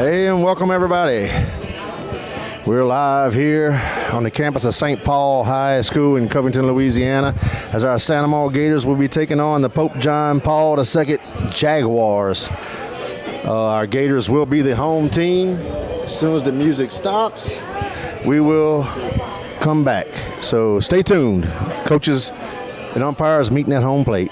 Hey, and welcome everybody. We're live here on the campus of St. Paul High School in Covington, Louisiana, as our Santa Monica Gators will be taking on the Pope John Paul II Jaguars. Our Gators will be the home team. As soon as the music stops, we will come back. So stay tuned. Coaches and umpires meeting at home plate.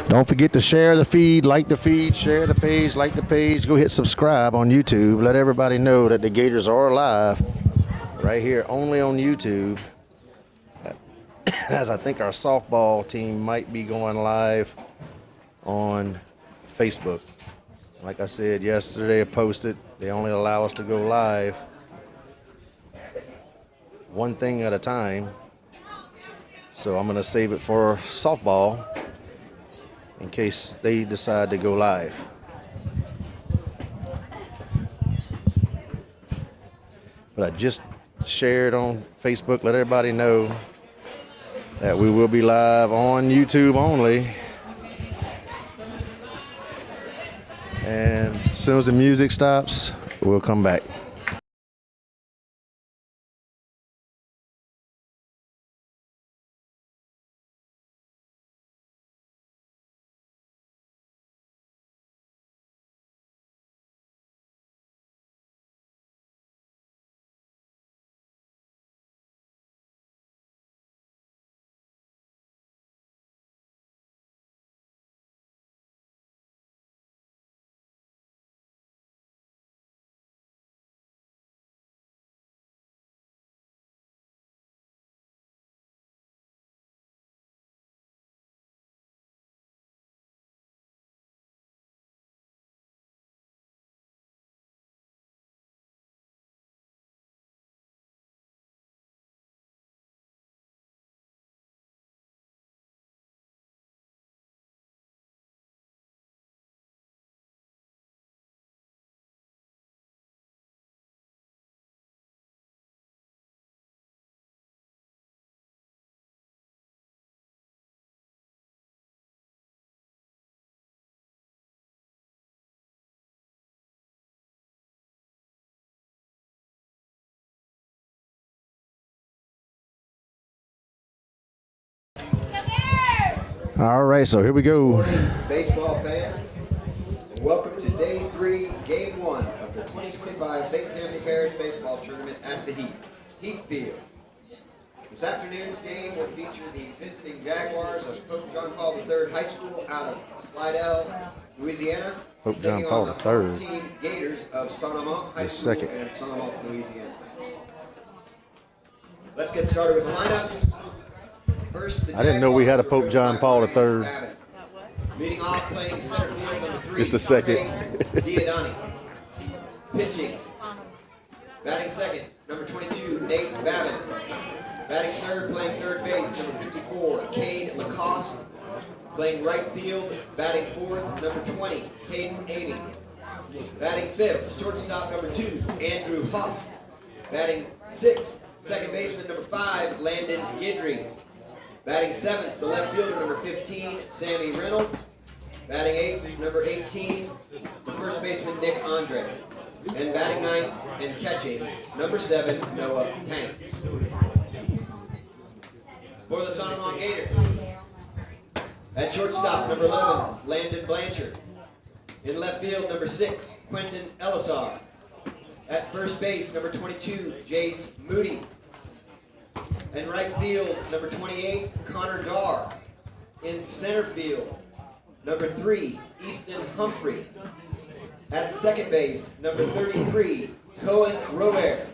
Don't forget to share the feed, like the feed, share the page, like the page. Go hit subscribe on YouTube. Let everybody know that the Gators are live right here only on YouTube. As I think our softball team might be going live on Facebook. Like I said yesterday, I posted, they only allow us to go live one thing at a time. So I'm going to save it for softball in case they decide to go live. But I just shared on Facebook, let everybody know that we will be live on YouTube only. And as soon as the music stops, we'll come back. All right, so here we go. Good morning, baseball fans, and welcome to Day 3, Game 1 of the 2025 St. Tammany Parish Baseball Tournament at the Heat Field. This afternoon's game will feature the visiting Jaguars of Pope John Paul III High School out of Slidell, Louisiana. Pope John Paul III. Team Gators of Amant High School in Amant, Louisiana. Let's get started with the lineups. First, I didn't know we had a Pope John Paul III. Leading off, playing center field, number 3. It's the second. Diodani. Pitching. Batting second, number 22, Nate Babin. Batting third, playing third base, number 54, Cade Lacoste. Playing right field, batting fourth, number 20, Caden Avey. Batting fifth, shortstop, number 2, Andrew Huff. Batting sixth, second baseman, number 5, Landon Guidry. Batting 7th, the left fielder, number 15, Sammy Reynolds. Batting 8th, number 18, the first baseman, Nick Andre. And batting 9th and catching, number 7, Noah Panks. For the Santa Monica Gators, at shortstop, number 11, Landon Blanchard. In left field, number 6, Quentin Elisar. At first base, number 22, Jace Moody. In right field, number 28, Connor Darr. In center field, number 3, Easton Humphrey. At second base, number 33, Cohen Robert.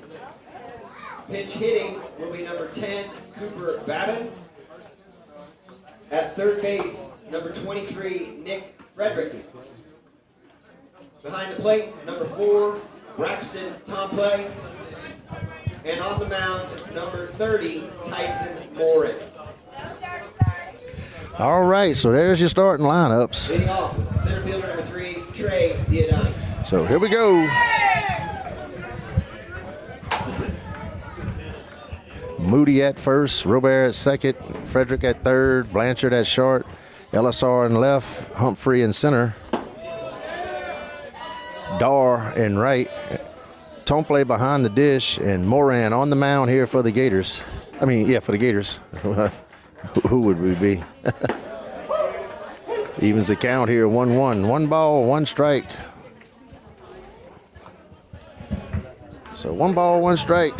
Pinch hitting will be number 10, Cooper Babin. At third base, number 23, Nick Frederick. Behind the plate, number 4, Braxton Tomplay. And on the mound, number 30, Tyson Morin. All right, so there's your starting lineups. Leading off, center fielder number 3, Trey Diodani. So here we go. Moody at first, Robert at second, Frederick at third, Blanchard at short, LSR in left, Humphrey in center, Dar in right, Tomple behind the dish, and Moran on the mound here for the Gators. I mean, yeah, for the Gators. Who would we be? Evens the count here, 1-1. 1 ball, 1 strike. So 1 ball, 1 strike.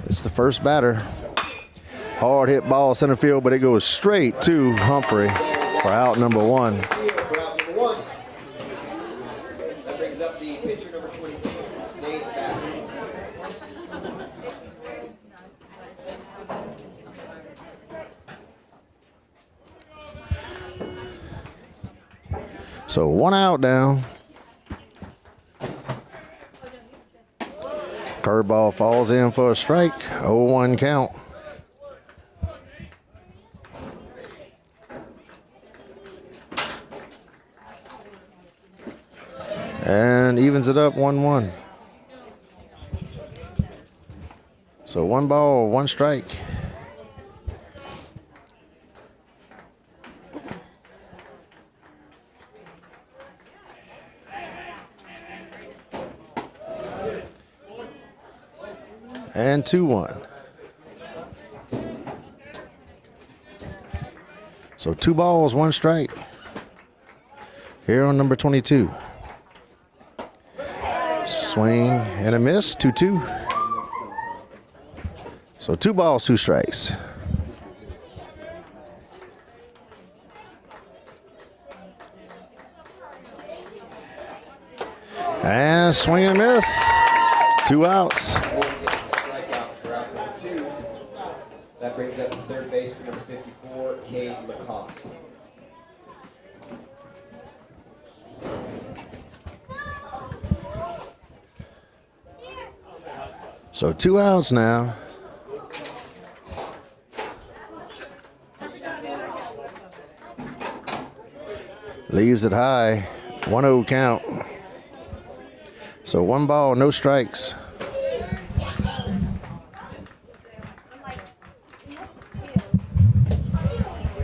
It's the first batter. Hard hit ball center field, but it goes straight to Humphrey for out number 1. That brings up the pitcher number 22, Nate Babbitt. So 1 out now. Curveball falls in for a strike. 0-1 count. And evens it up 1-1. So 1 ball, 1 strike. And 2-1. So 2 balls, 1 strike. Here on number 22. Swing and a miss, 2-2. So 2 balls, 2 strikes. And swing and a miss. 2 outs. That brings up the third baseman, number 54, Cade Lacoste. So 2 outs now. Leaves it high. 1-0 count. So 1 ball, no strikes.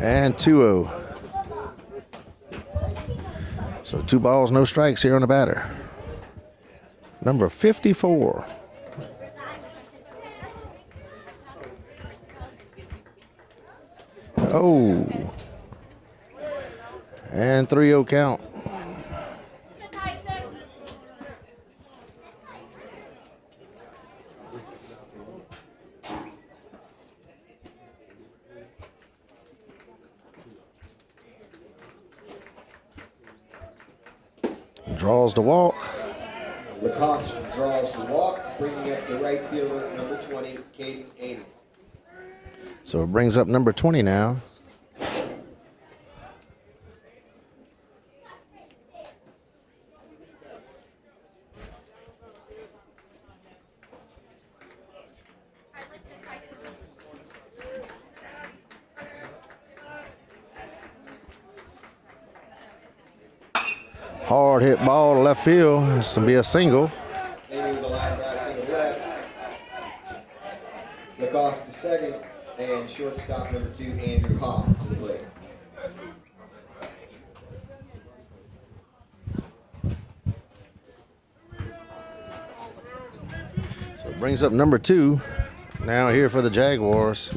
And 2-0. So 2 balls, no strikes here on the batter. Number 54. Oh. And 3-0 count. Draws the walk. Lacoste draws the walk, bringing up the right fielder, number 20, Caden Amy. So it brings up number 20 now. Hard hit ball to left field. This will be a single. Amy with a line drive single left. Lacoste to second, and shortstop number 2, Andrew Hoff to the plate. So it brings up number 2. Now here for the Jaguars.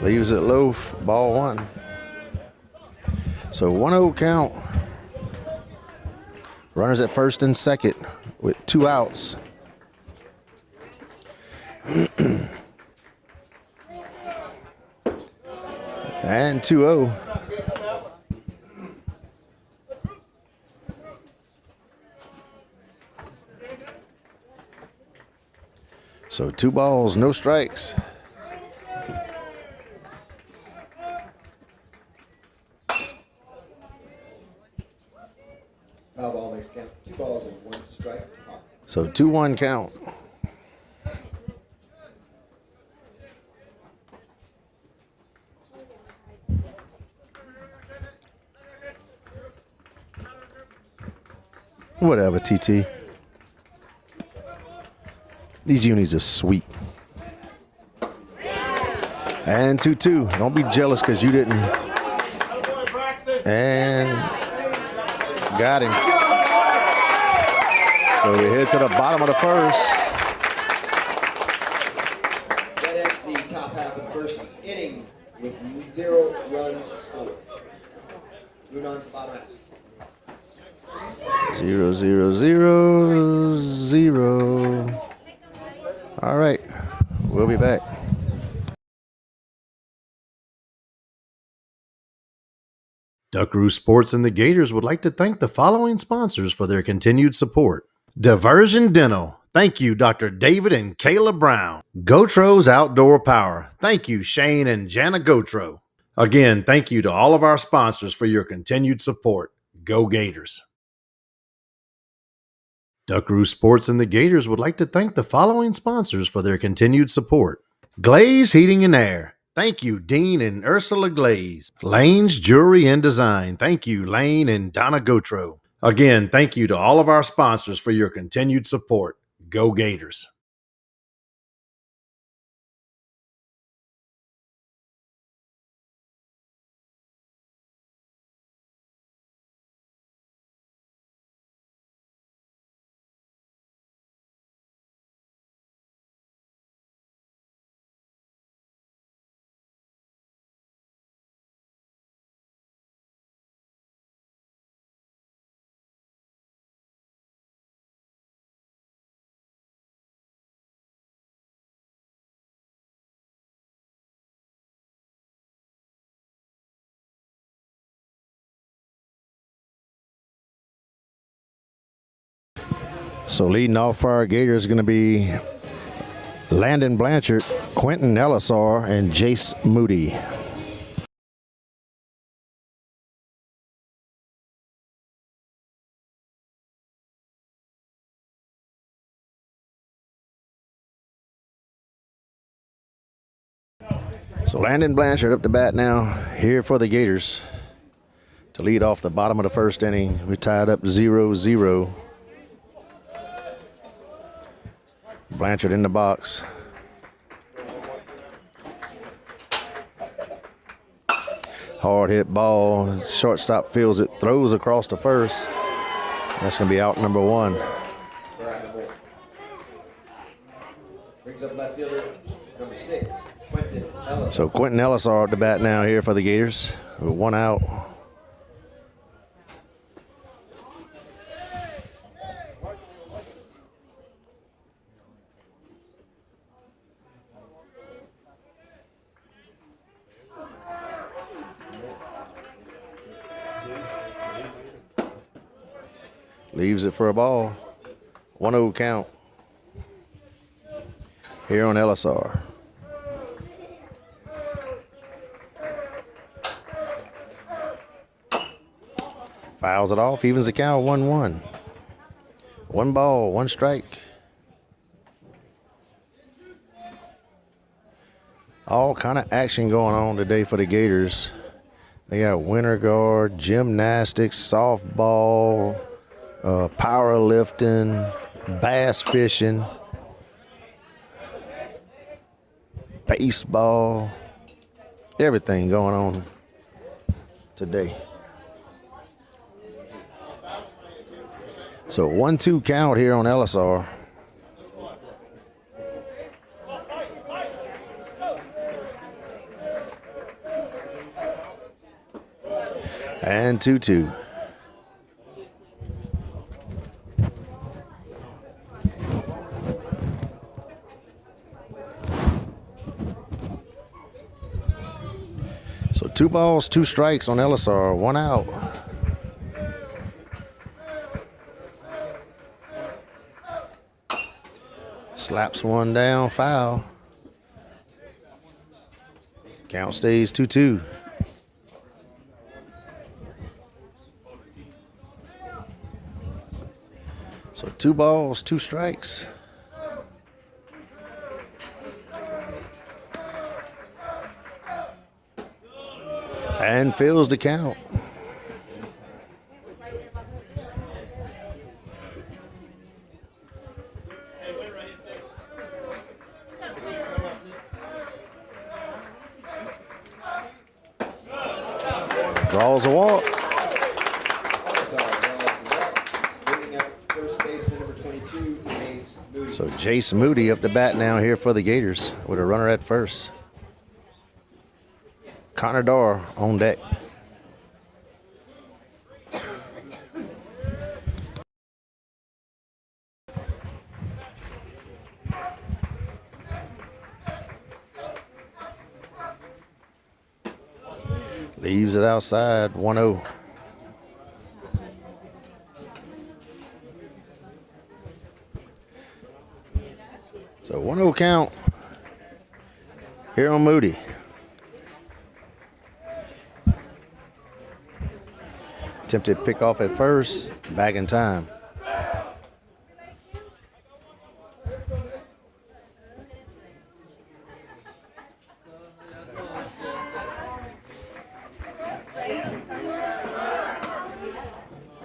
Leaves it low, ball 1. So 1-0 count. Runners at first and second with 2 outs. And 2-0. So 2 balls, no strikes. So 2-1 count. Whatever, TT. These unis are sweet. And 2-2. Don't be jealous because you didn't. And got him. So we head to the bottom of the first. That ends the top half of the first inning with 0 runs scored. Moving on to the bottom half. 0, 0, 0, 0. All right, we'll be back. Duckaroo Sports and the Gators would like to thank the following sponsors for their continued support. Diversion Dental. Thank you, Dr. David and Kayla Brown. Gotro's Outdoor Power. Thank you, Shane and Jana Gotro. Again, thank you to all of our sponsors for your continued support. Go Gators. Duckaroo Sports and the Gators would like to thank the following sponsors for their continued support. Glaze Heating and Air. Thank you, Dean and Ursula Glaze. Lane's Jewelry and Design. Thank you, Lane and Donna Gotro. Again, thank you to all of our sponsors for your continued support. Go Gators. So leading off for our Gators is going to be Landon Blanchard, Quentin Ellisar, and Jace Moody. So Landon Blanchard up to bat now here for the Gators to lead off the bottom of the first inning. We tied up 0-0. Blanchard in the box. Hard hit ball. Shortstop feels it, throws across the first. That's going to be out number 1. Brings up left fielder number 6, Quentin Ellis. So Quentin Ellisar at the bat now here for the Gators with 1 out. Leaves it for a ball. 1-0 count here on Ellisar. Fouls it off, evens the count, 1-1. 1 ball, 1 strike. All kind of action going on today for the Gators. They got winter guard, gymnastics, softball, powerlifting, bass fishing, baseball, everything going on today. So 1-2 count here on Ellisar. And 2-2. So 2 balls, 2 strikes on Ellisar, 1 out. Slaps 1 down, foul. Count stays 2-2. So 2 balls, 2 strikes. And fills the count. Draws a walk. So Jace Moody up to bat now here for the Gators with a runner at first. Connor Darr on deck. Leaves it outside, 1-0. So 1-0 count here on Moody. Attempted pick off at first, back in time.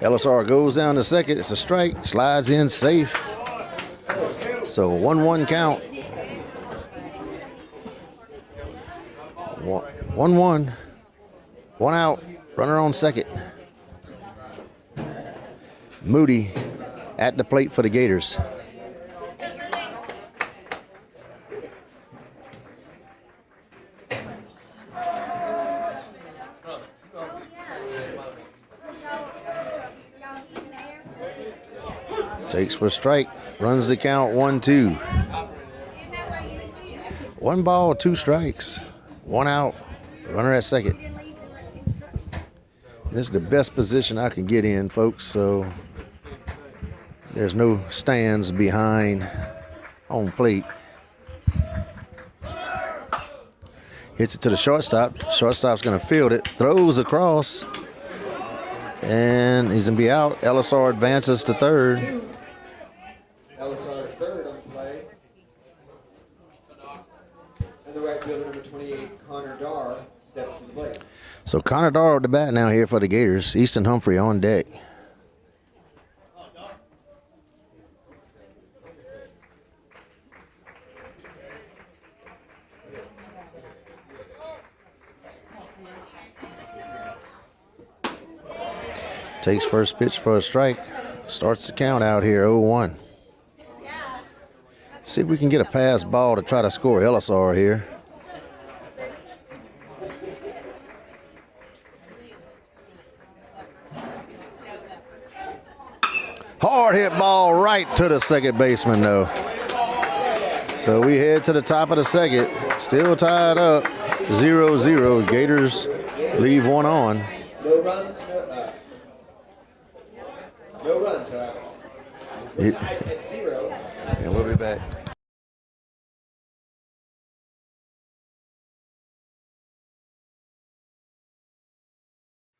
LSR goes down to second. It's a strike. Slides in safe. So 1-1 count. 1-1. 1 out. Runner on second. Moody at the plate for the Gators. Takes for a strike, runs the count 1-2. 1 ball, 2 strikes, 1 out, runner at second. This is the best position I can get in, folks, so there's no stands behind home plate. Hits it to the shortstop. Shortstop's going to field it, throws across, and he's going to be out. LSR advances to third. LSR to third on the play. And the right fielder, number 28, Connor Darr, steps to the plate. So Connor Darr at the bat now here for the Gators. Easton Humphrey on deck. Takes first pitch for a strike. Starts the count out here, 0-1. See if we can get a pass ball to try to score LSR here. Hard hit ball right to the second baseman, though. So we head to the top of the second. Still tied up, 0-0. Gators leave 1 on. No runs, no runs, however. We're tied at 0. And we'll be back.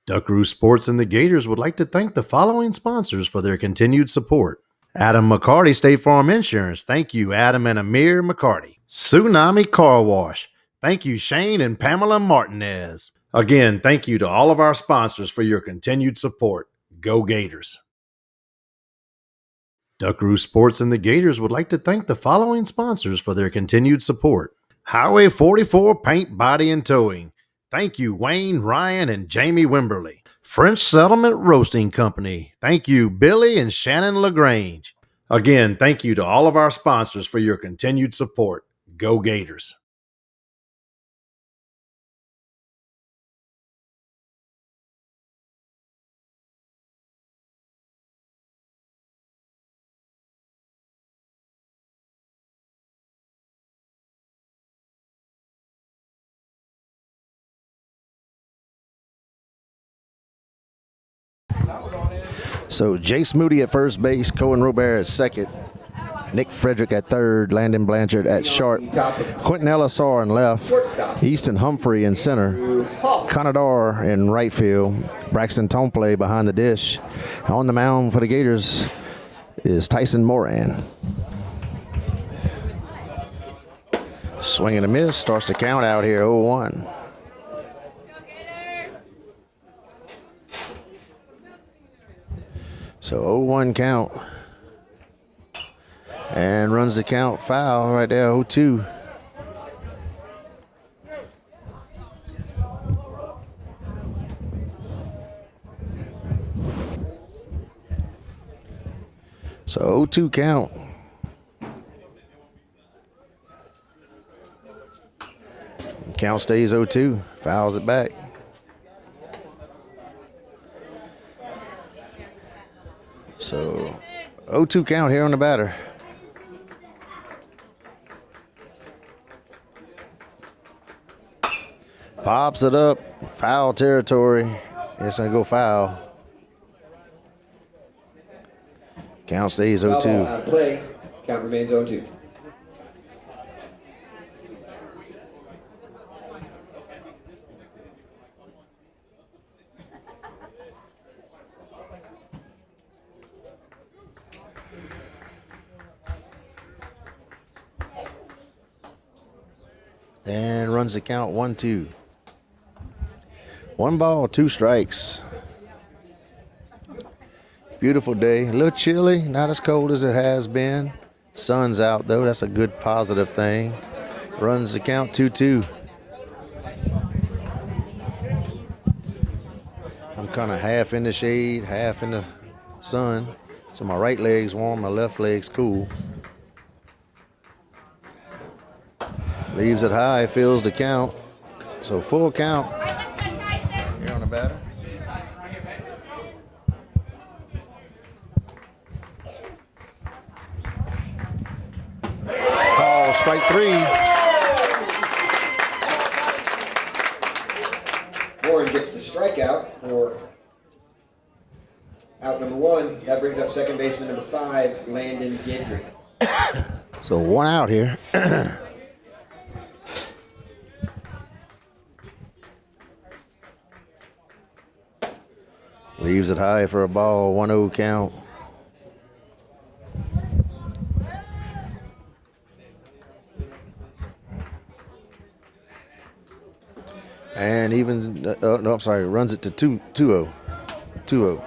Duckaroo Sports and the Gators would like to thank the following sponsors for their continued support. Adam McCarty, State Farm Insurance. Thank you, Adam and Amir McCarty. Tsunami Car Wash. Thank you, Shane and Pamela Martinez. Again, thank you to all of our sponsors for your continued support. Go Gators. Duckaroo Sports and the Gators would like to thank the following sponsors for their continued support. Highway 44 Paint, Body, and Towing. Thank you, Wayne, Ryan, and Jamie Wimberly. French Settlement Roasting Company. Thank you, Billy and Shannon LaGrange. Again, thank you to all of our sponsors for your continued support. Go Gators. So Jace Moody at first base, Cohen Robert at second, Nick Frederick at third, Landon Blanchard at short, Quentin Ellisar in left, Easton Humphrey in center, Connor Darr in right field, Braxton Tomplay behind the dish. On the mound for the Gators is Tyson Moran. Swing and a miss. Starts to count out here 0-1. So 0-1 count. And runs the count foul right there, 0-2. So 0-2 count. Count stays 0-2. Fouls it back. So 0-2 count here on the batter. Pops it up. Foul territory. It's going to go foul. Count stays 0-2. Foul ball out of play. Count remains 0-2. And runs the count 1-2. 1 ball, 2 strikes. Beautiful day. A little chilly, not as cold as it has been. Sun's out though. That's a good positive thing. Runs the count 2-2. I'm kind of half in the shade, half in the sun. So my right leg's warm, my left leg's cool. Leaves it high, fills the count. So full count. Here on the batter. Call strike 3. Warren gets the strikeout for out number 1. That brings up second baseman number 5, Landon Gidry. So 1 out here. Leaves it high for a ball, 1-0 count. And even, no, I'm sorry, runs it to 2-0. 2-0.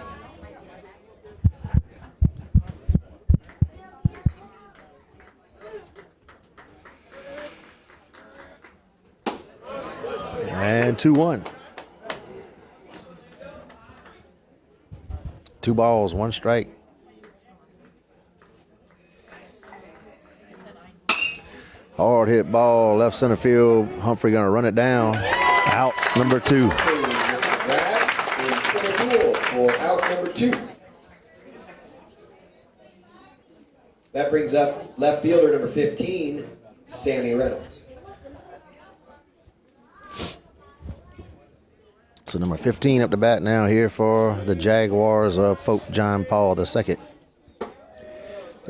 And 2-1. 2 balls, 1 strike. Hard hit ball, left center field. Humphrey gonna run it down. Out number 2. That is center field for out number 2. That brings up left fielder number 15, Sammy Reynolds. So number 15 up to bat now here for the Jaguars of Pope John Paul II.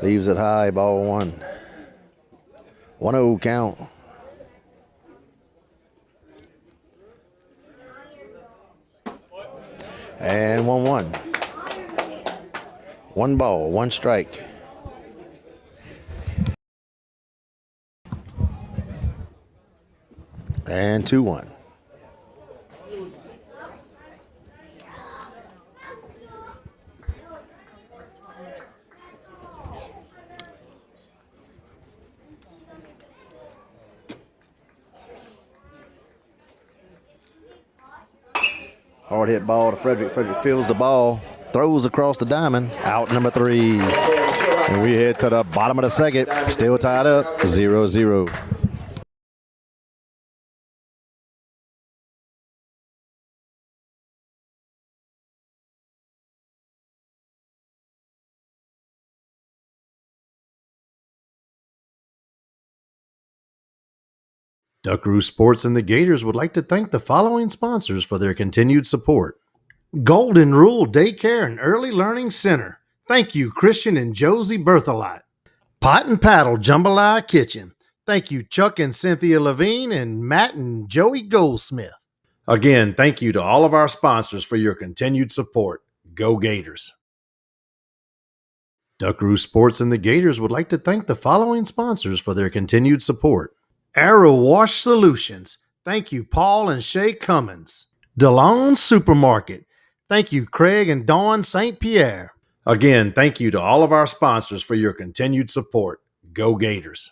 Leaves it high, ball 1. 1-0 count. And 1-1. 1 ball, 1 strike. And 2-1. Hard hit ball to Frederick. Frederick fields the ball, throws across the diamond. Out number 3. And we head to the bottom of the second. Still tied up, 0-0. Duckaroo Sports and the Gators would like to thank the following sponsors for their continued support. Golden Rule Daycare and Early Learning Center. Thank you, Christian and Josie Berthelot. Pot and Paddle Jambalaya Kitchen. Thank you, Chuck and Cynthia Levine and Matt and Joey Goldsmith. Again, thank you to all of our sponsors for your continued support. Go Gators. Duckaroo Sports and the Gators would like to thank the following sponsors for their continued support. Arrow Wash Solutions. Thank you, Paul and Shay Cummins. DeLone Supermarket. Thank you, Craig and Dawn St. Pierre. Again, thank you to all of our sponsors for your continued support. Go Gators.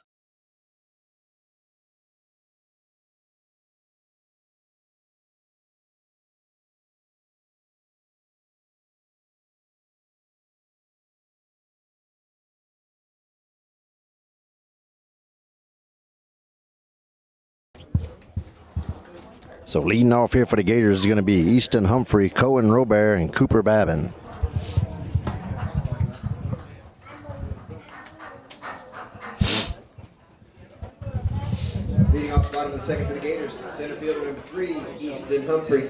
So leading off here for the Gators is going to be Easton Humphrey, Cohen Robert, and Cooper Babin. Leading off the bottom of the second for the Gators, center fielder number 3, Easton Humphrey.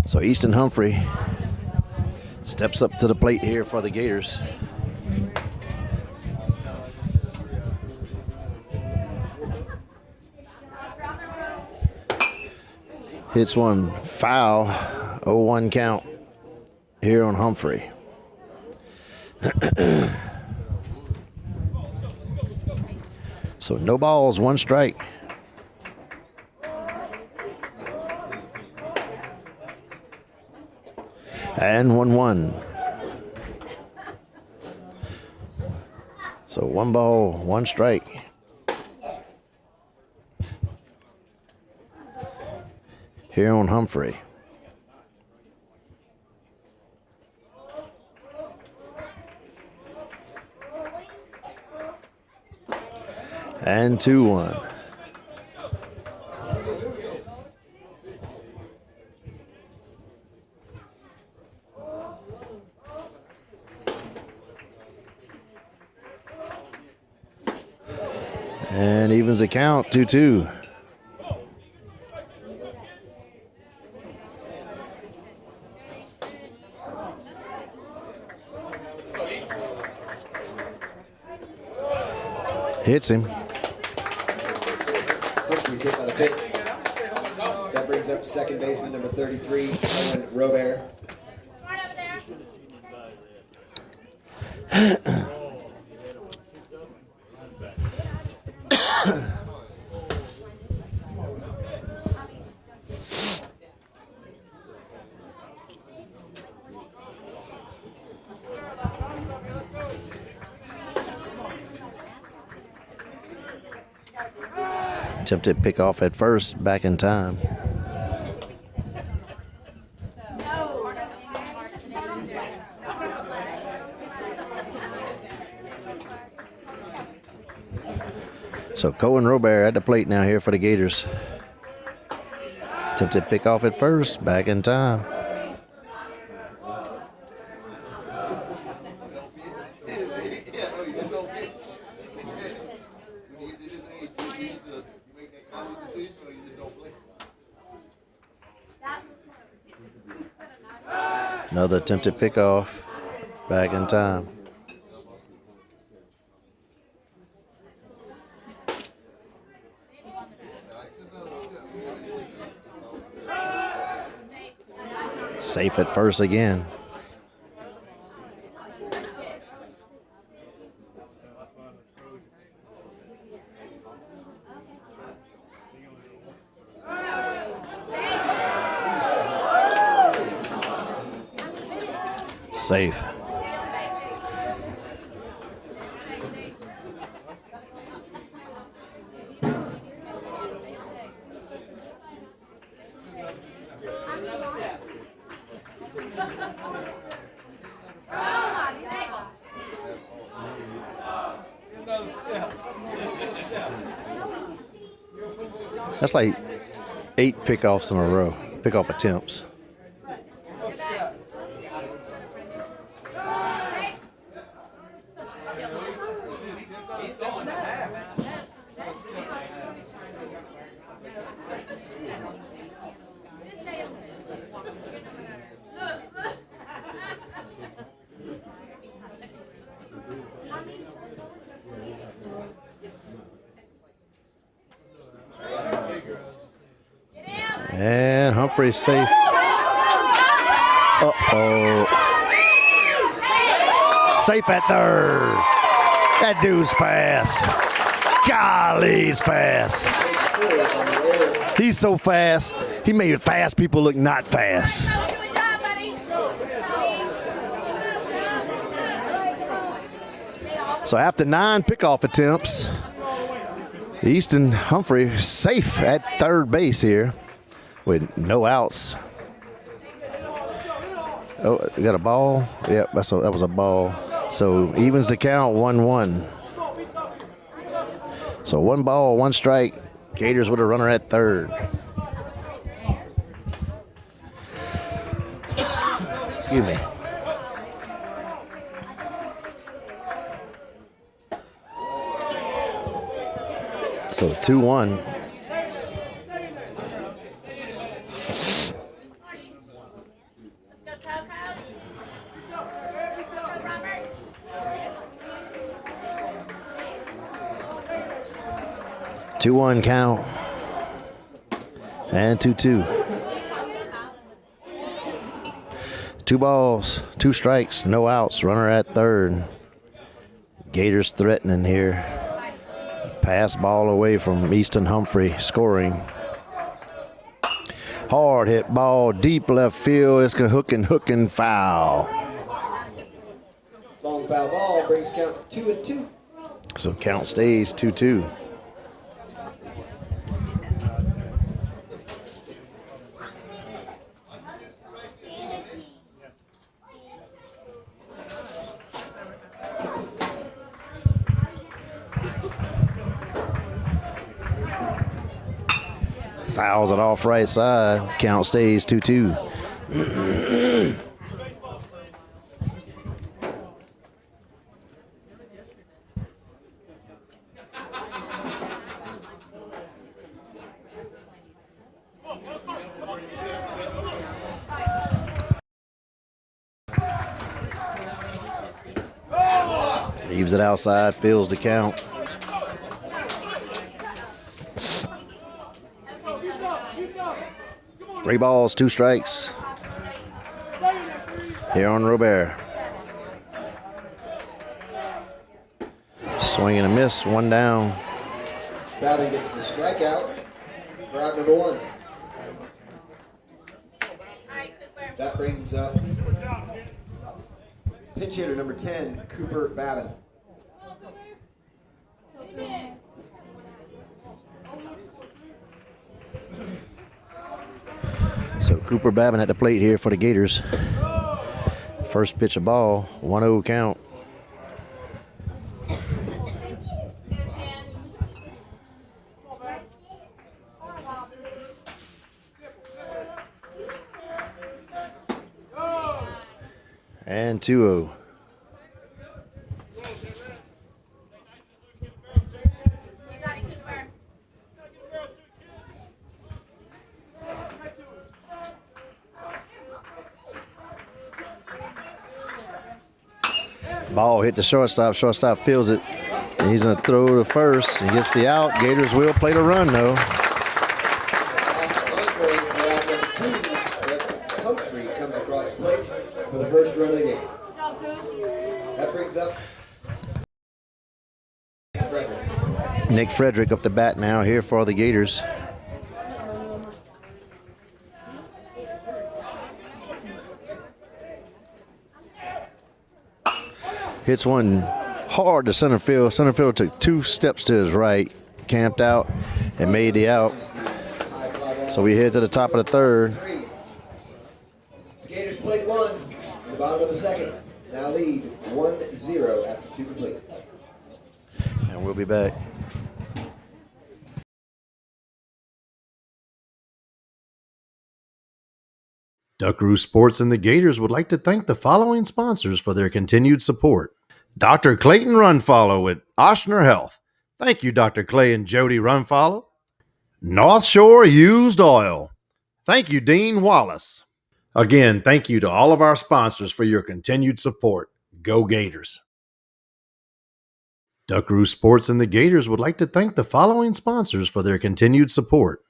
So Easton Humphrey steps up to the plate here for the Gators. Hits one foul, 0-1 count here on Humphrey. So no balls, 1 strike. And 1-1. So 1 ball, 1 strike. Here on Humphrey. And 2-1. And evens the count, 2-2. Hits him. Humphrey's hit by the pitch. That brings up second baseman number 33, Cohen Robert. Attempted pick off at first, back in time. So Cohen Robert at the plate now here for the Gators. Attempted pick off at first, back in time. Another attempted pickoff, back in time. Safe at first again. Safe. That's like 8 pickoffs in a row, pickoff attempts. And Humphrey's safe. Uh-oh. Safe at third. That dude's fast. Golly, he's fast. He's so fast. He made fast people look not fast. So after 9 pickoff attempts, Easton Humphrey safe at third base here with no outs. Oh, we got a ball? Yep, that was a ball. So evens the count 1-1. So 1 ball, 1 strike. Gators with a runner at third. Excuse me. So 2-1. Two-one count. And 2-2. 2 balls, 2 strikes, no outs. Runner at third. Gators threatening here. Pass ball away from Easton Humphrey, scoring. Hard hit ball, deep left field. It's going to hook and foul. Long foul ball brings count to 2-2. So count stays 2-2. Fouls it off right side. Count stays 2-2. Leaves it outside, fills the count. Three balls, 2 strikes. Here on Robert. Swing and a miss, 1 down. Babin gets the strikeout for out number 1. That brings up pinch hitter number 10, Cooper Babin. So Cooper Babin at the plate here for the Gators. First pitch of ball, 1-0 count. And 2-0. Ball hit the shortstop. Shortstop feels it. And he's going to throw to first. He gets the out. Gators will play the run, though. Humphrey comes across the plate for the first run of the game. That brings up Nick Frederick up to bat now here for the Gators. Hits one hard to center field. Center field took 2 steps to his right, camped out, and made the out. So we head to the top of the third. Gators played 1 in the bottom of the second. Now lead 1-0 after 2 complete. And we'll be back. Duckaroo Sports and the Gators would like to thank the following sponsors for their continued support. Dr. Clayton Runfollow with Oshner Health. Thank you, Dr. Clay and Jody Runfollow. North Shore Used Oil. Thank you, Dean Wallace. Again, thank you to all of our sponsors for your continued support. Go Gators. Duckaroo Sports and the Gators would like to thank the following sponsors for their continued support.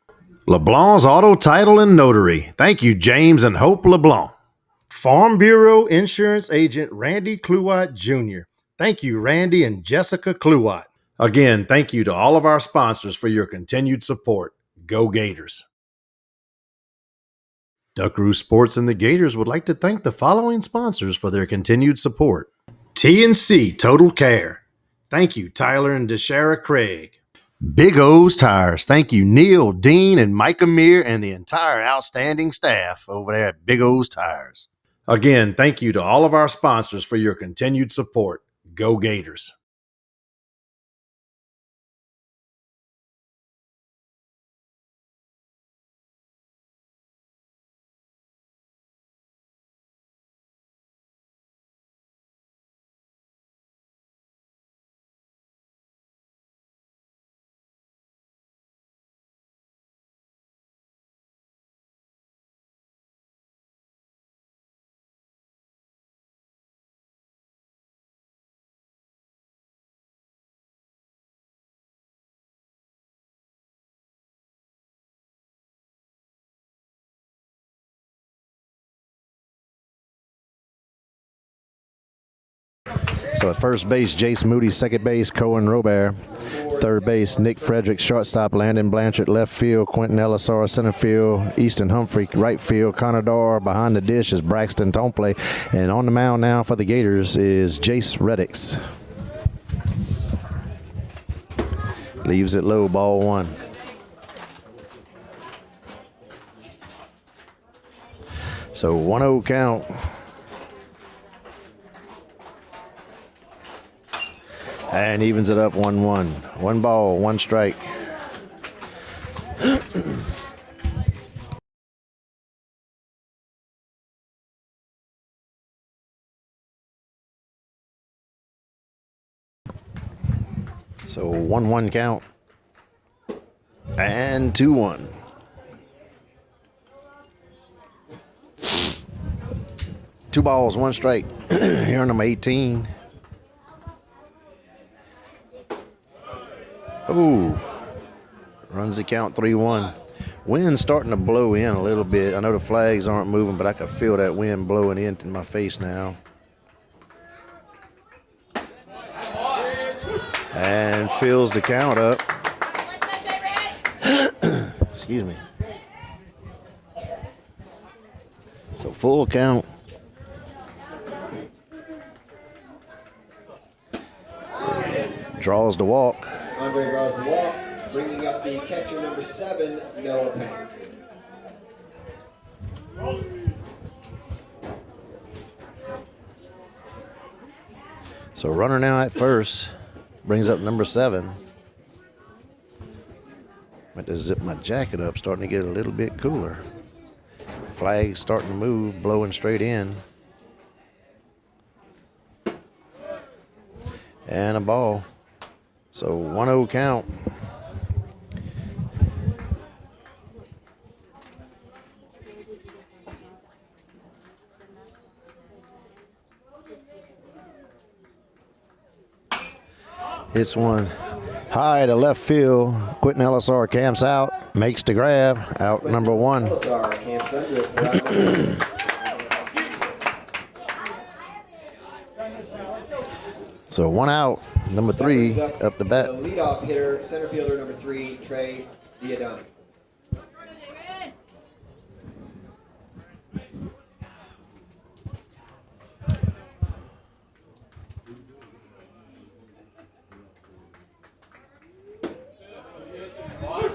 LeBlanc's Auto Title and Notary. Thank you, James and Hope LeBlanc. Farm Bureau Insurance Agent Randy Kluwat Jr. Thank you, Randy and Jessica Kluwat. Again, thank you to all of our sponsors for your continued support. Go Gators! Duckaroo Sports and the Gators would like to thank the following sponsors for their continued support. T&C Total Care. Thank you, Tyler and Deshara Craig. Big O's Tires. Thank you, Neil, Dean, and Mike Amir and the entire outstanding staff over there at Big O's Tires. Again, thank you to all of our sponsors for your continued support. Go Gators! So at first base, Jace Moody. Second base, Cohen Robert. Third base, Nick Frederick. Shortstop, Landon Blanchard. Left field, Quentin Ellisor. Center field, Easton Humphrey. Right field, Conador. Behind the dish is Braxton Tomplay. And on the mound now for the Gators is Jace Reddix. Leaves it low, ball one. So 1-0 count. And evens it up 1-1. One ball, one strike. So 1-1 count. And 2-1. Two balls, one strike. Here on number 18. Ooh, runs the count 3-1. Wind's starting to blow in a little bit. I know the flags aren't moving, but I can feel that wind blowing into my face now. And fills the count up. Excuse me. So full count. Draws the walk. Andre draws the walk, bringing up the catcher number 7, Noah Pence. So runner now at first, brings up number 7. I have to zip my jacket up, starting to get a little bit cooler. Flag starting to move, blowing straight in. And a ball. So 1-0 count. Hits one high to left field. Quentin Ellisor camps out, makes the grab. Out number 1. Ellisor camps under it. So 1 out. Number 3 up the bat. The leadoff hitter, center fielder number 3, Trey Diodani.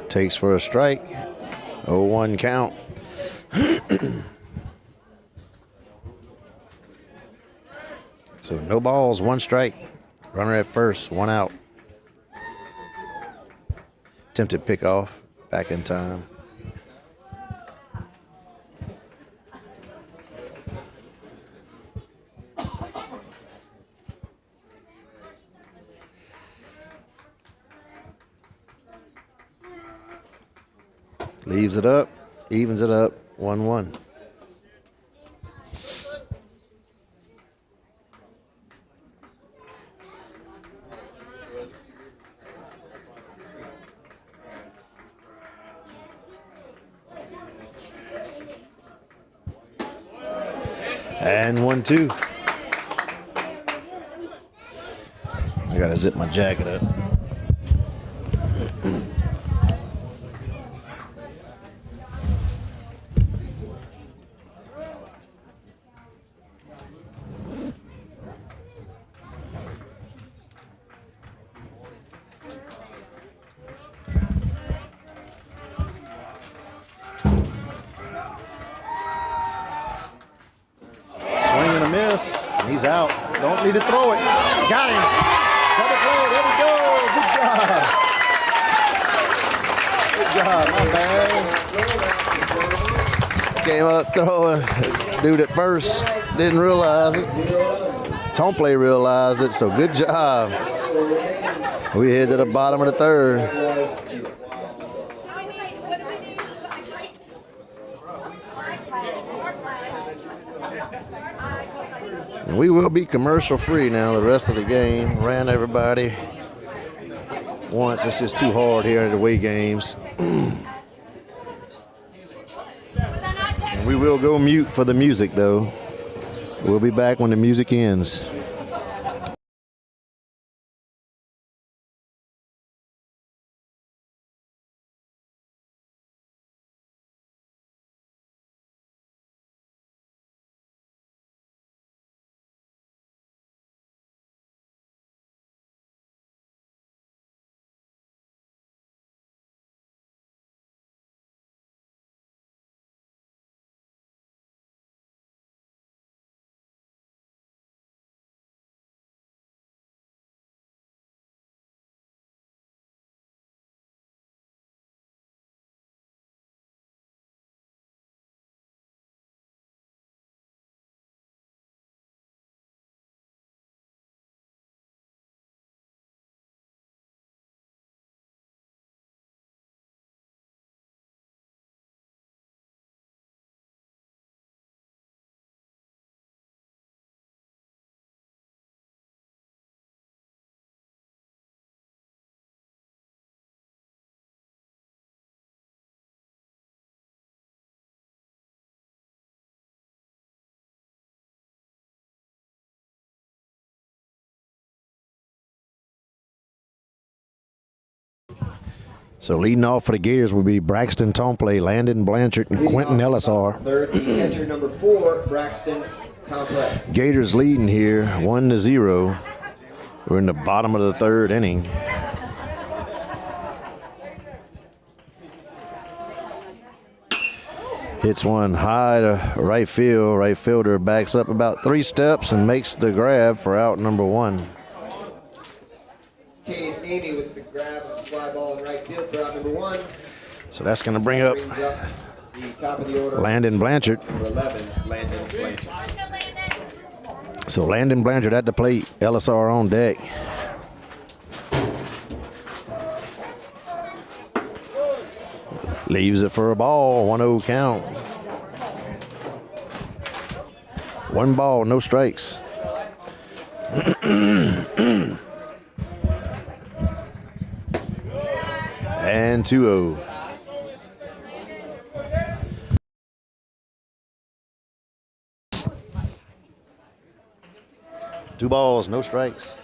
Takes for a strike. 0-1 count. So no balls, one strike. Runner at first, 1 out. Attempted pickoff, back in time. Leaves it up, evens it up, 1-1. And 1-2. I gotta zip my jacket up. Swing and a miss. He's out. Don't need to throw it. Got him. Double play. There we go. Good job. Good job. My bad. Came up throwing. Dude at first didn't realize it. Tomplay realized it, so good job. We head to the bottom of the third. And we will be commercial free now the rest of the game. Ran everybody once. It's just too hard here at the away games. And we will go mute for the music though. We'll be back when the music ends. So leading off for the Gators will be Braxton Tomplay, Landon Blanchard, and Quentin Ellisar. Third catcher number 4, Braxton Tomplay. Gators leading here 1-0. We're in the bottom of the third inning. Hits one high to right field. Right fielder backs up about 3 steps and makes the grab for out number 1. Cade Amy with the grab of the fly ball in right field for out number 1. So that's going to bring up Brings up the top of the order. Landon Blanchard. Number 11, Landon Blanchard. So Landon Blanchard at the plate. LSR on deck. Leaves it for a ball. 1-0 count. 1 ball, no strikes. And 2-0. Two balls, no strikes.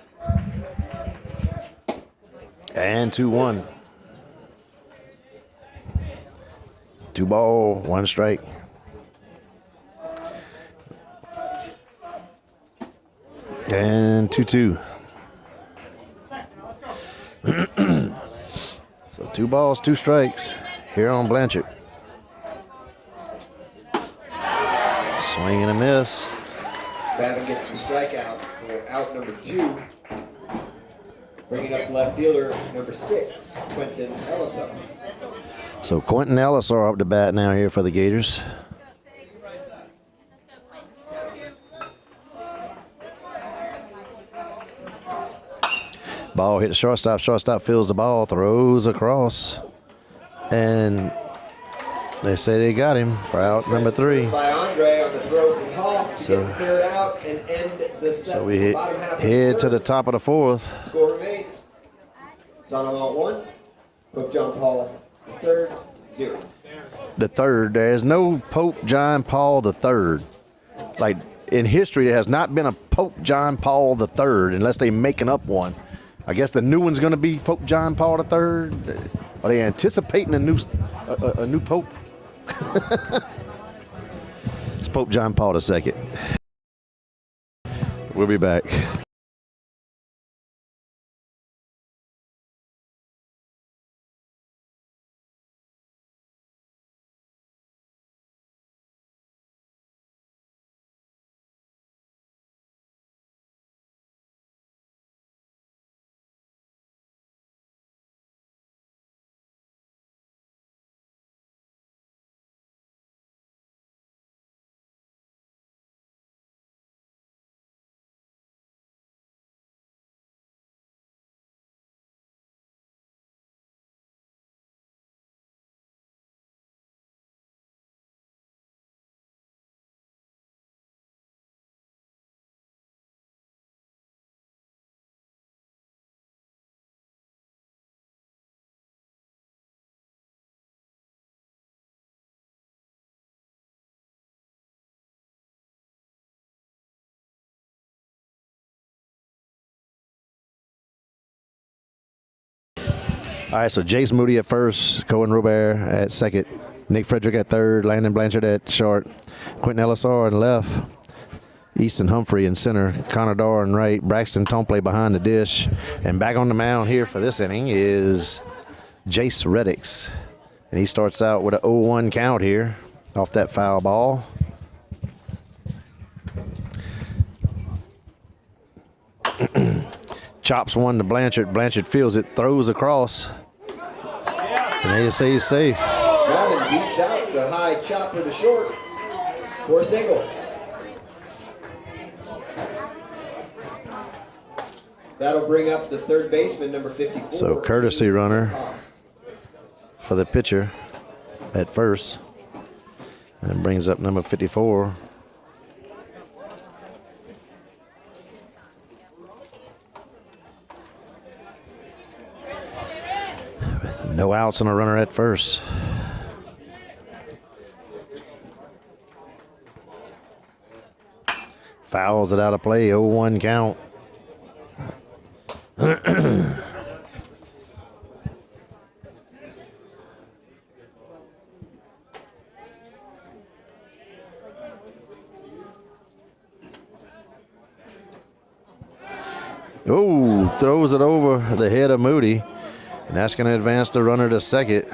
And 2-1. 2 ball, 1 strike. And 2-2. So 2 balls, 2 strikes here on Blanchard. Swing and a miss. Babin gets the strikeout for out number 2. Bringing up left fielder number 6, Quentin Ellisar. So Quentin Ellisar up to bat now here for the Gators. Ball hit the shortstop. Shortstop feels the ball, throws across, and they say they got him for out number 3. By Andre on the throw from Hoff to So- get the third out and end the So seventh. we Bottom half of head the to the third. top of the 4th. Score remains. Son Amant 1, Pope John Paul the 3rd, 0. The 3rd. There's no Pope John Paul the 3rd. Like in history there has not been a Pope John Paul III unless they're making up one. I guess the new one's going to be Pope John Paul III. Are they anticipating a new pope? It's Pope John Paul II. We'll be back. All right, so Jace Moody at first, Cohen Robert at second, Nick Frederick at third, Landon Blanchard at short, Quentin Ellisar in left, Easton Humphrey in center, Connor Darr in right, Braxton Tomplay behind the dish. And back on the mound here for this inning is Jace Reddix. And he starts out with an 0-1 count here off that foul ball. Chops one to Blanchard. Blanchard feels it, throws across. And they just say he's safe. Gavin beats out the high chopper to short for a single. That'll bring up the third baseman, number 54. So courtesy runner for the pitcher at first. And it brings up number 54. No outs and a runner at first. Fouls it out of play, 0-1 count. Oh, throws it over the head of Moody. And that's going to advance the runner to second.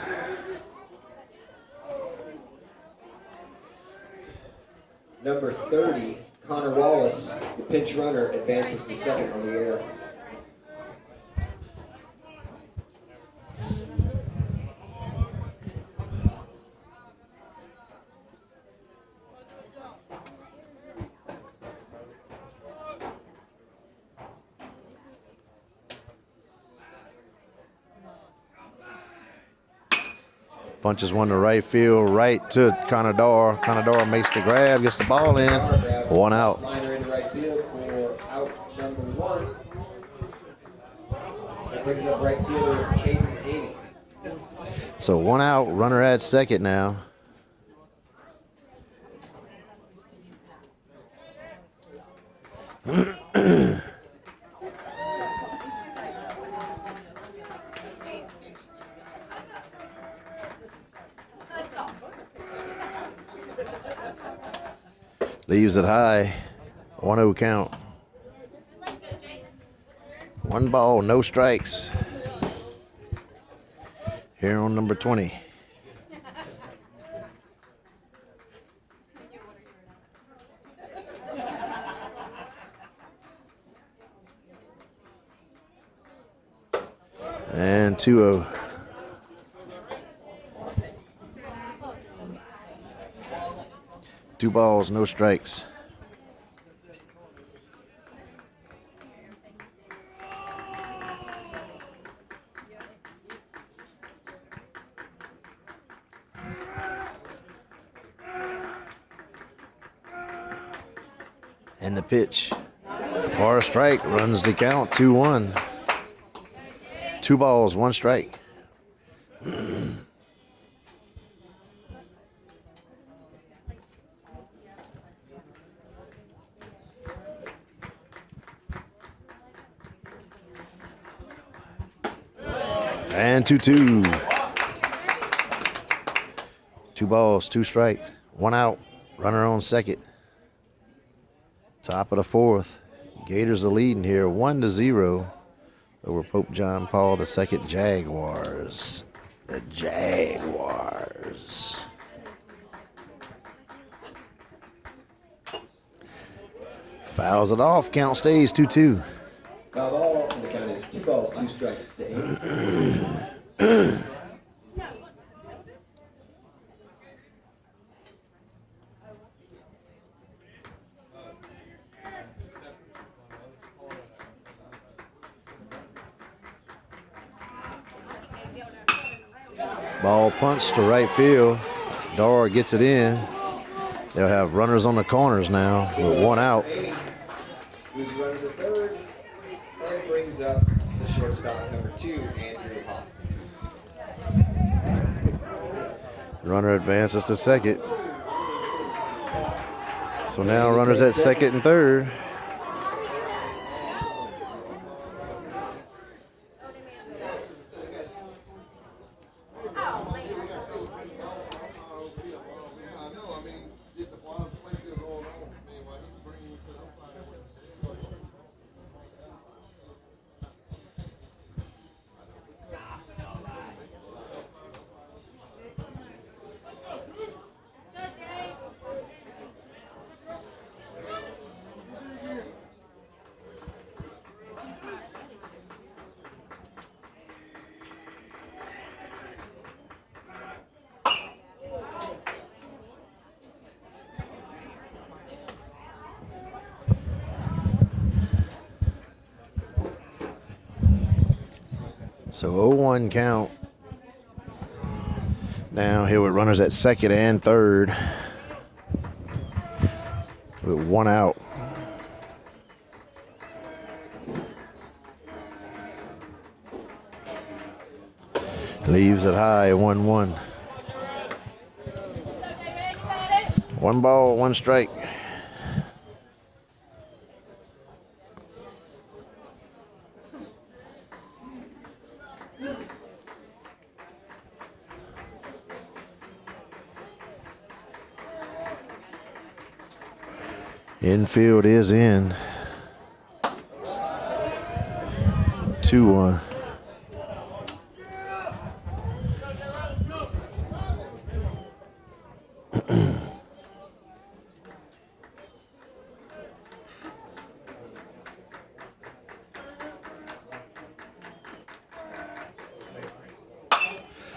Number 30, Connor Wallace, the pinch runner, advances to second on the air. Punches one to right field, right to Connor Darr. Connor Darr makes the grab, gets the ball in. One out. Liner in right field for out number 1. That brings up right fielder Caden Davey. So one out, runner at second now. Leaves it high, 1-0 count. One ball, no strikes. Here on number 20. And 2-0. Two balls, no strikes. And the pitch for a strike, runs the count, 2-1. Two balls, one strike. And 2-2. 2 balls, 2 strikes, 1 out. Runner on second. Top of the 4th. Gators are leading here 1-0 over Pope John Paul II Jaguars. The Jaguars. Fouls it off. Count stays 2-2. Foul ball, and the count is 2 balls, 2 strikes to Amant. Ball punched to right field. Dora gets it in. They'll have runners on the corners now with 1 out. Who's running to third and brings up the shortstop, number 2, Andrew Hoff. Runner advances to second. So now runners at second and third. So 0-1 count. Now here with runners at second and third with 1 out. Leaves it high, 1-1. 1 ball, 1 strike. Infield is in. 2-1.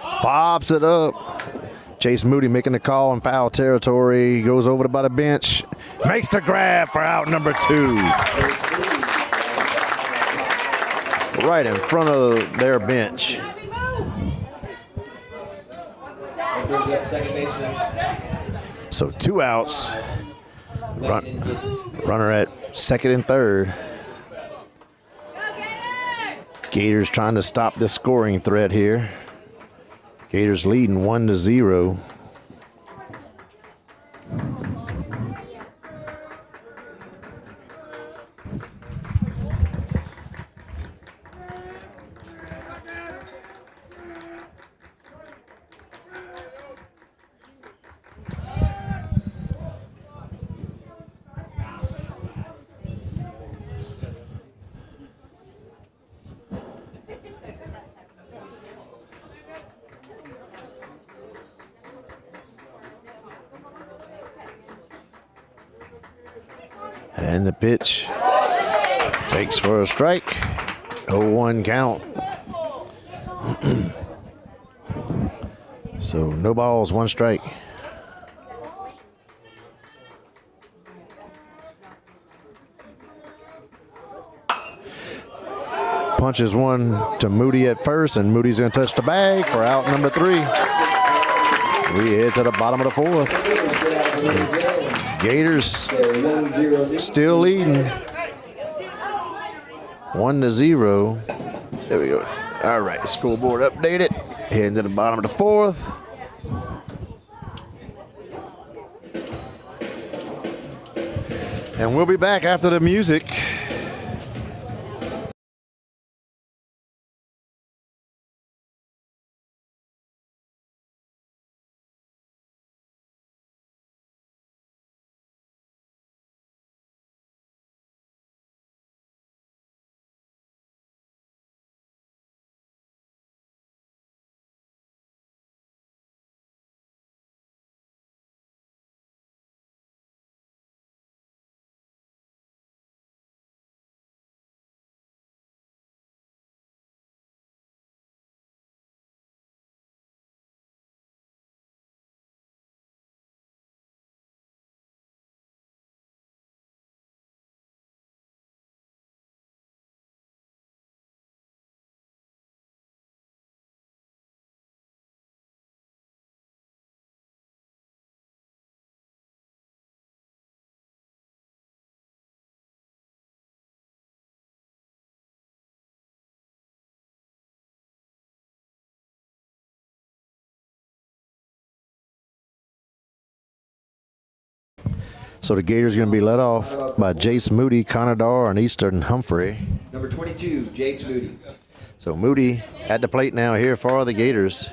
Pops it up. Chase Moody making the call in foul territory. Goes over to by the bench. Makes the grab for out number 2. Right in front of their bench. That brings up second baseman. So 2 outs. Runner at second and third. Gators trying to stop this scoring threat here. Gators leading 1-0. And the pitch takes for a strike. 0-1 count. So no balls, 1 strike. Punches one to Moody at first, and Moody's going to touch the bag for out number 3. We head to the bottom of the 4th. Gators still leading 1-0. There we go. All right, scoreboard updated. Heading to the bottom of the 4th. And we'll be back after the music. So the Gators going to be led off by Jace Moody, Connor Darr, and Easton Humphrey. Number 22, Jace Moody. So Moody at the plate now here for the Gators.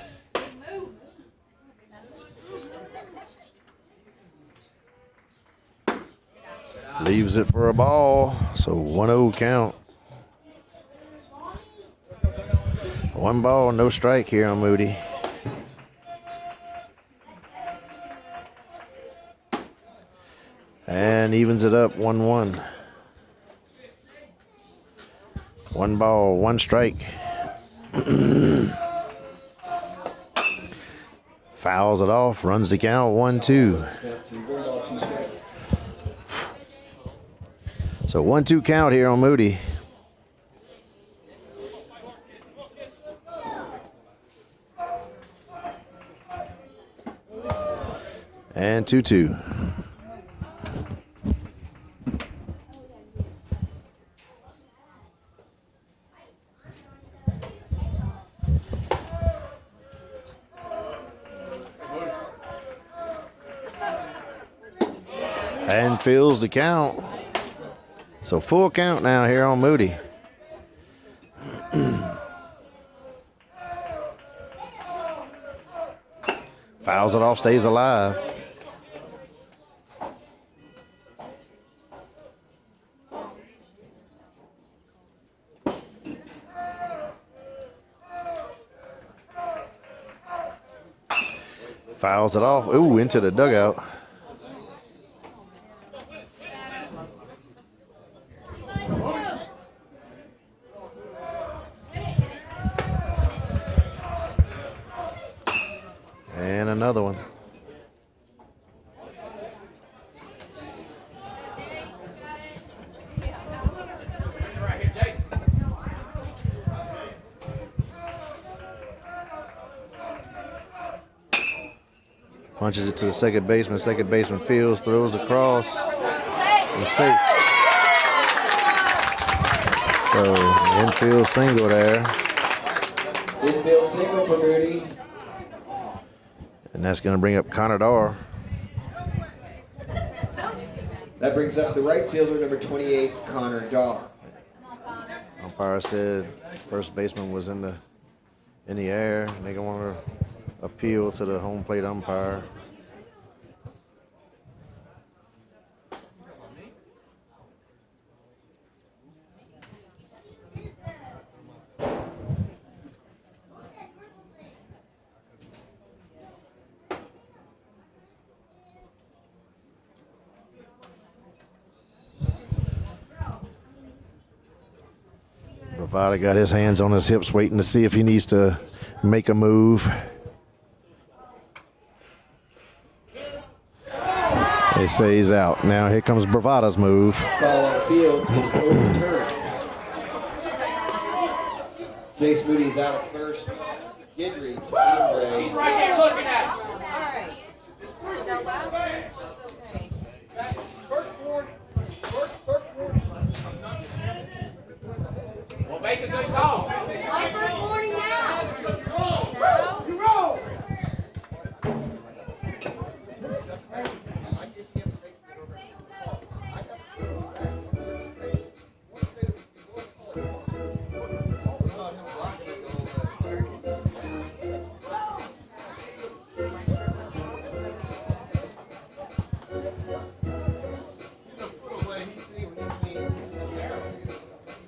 Leaves it for a ball, so 1-0 count. 1 ball, no strike here on Moody. And evens it up 1-1. 1 ball, 1 strike. Fouls it off, runs the count 1-2. 1 ball, 2 strikes. So 1-2 count here on Moody. And 2-2. And fills the count. So full count now here on Moody. Fouls it off, stays alive. Fouls it off. Ooh, into the dugout. And another one. Punches it to the second baseman. Second baseman fields, throws across, and safe. So infield single there. Infield single for Moody. And that's going to bring up Connor Darr. That brings up the right fielder, number 28, Connor Darr. Umpire said first baseman was in the air. And they want to appeal to the home plate umpire. Bravada got his hands on his hips waiting to see if he needs to make a move. They say he's out. Now here comes Bravada's move. Call on field is overturned. Jace Moody's out at first. Gidry, Andre. He's right here looking at him. All right. The last one was okay. Well, make a good call. My first warning now. You roll.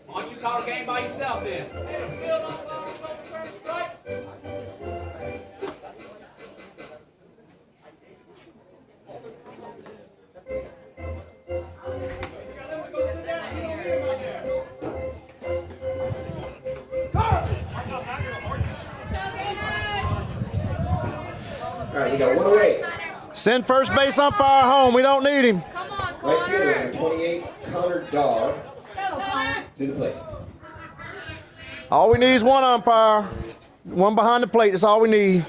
Why don't you call a game by yourself then? All right, we got one away. Send first base umpire home. We don't need him. Come on, Right Connor. fielder, number 28, Connor Darr, Go, Connor. to the plate. All we need is one umpire. One behind the plate. That's all we need.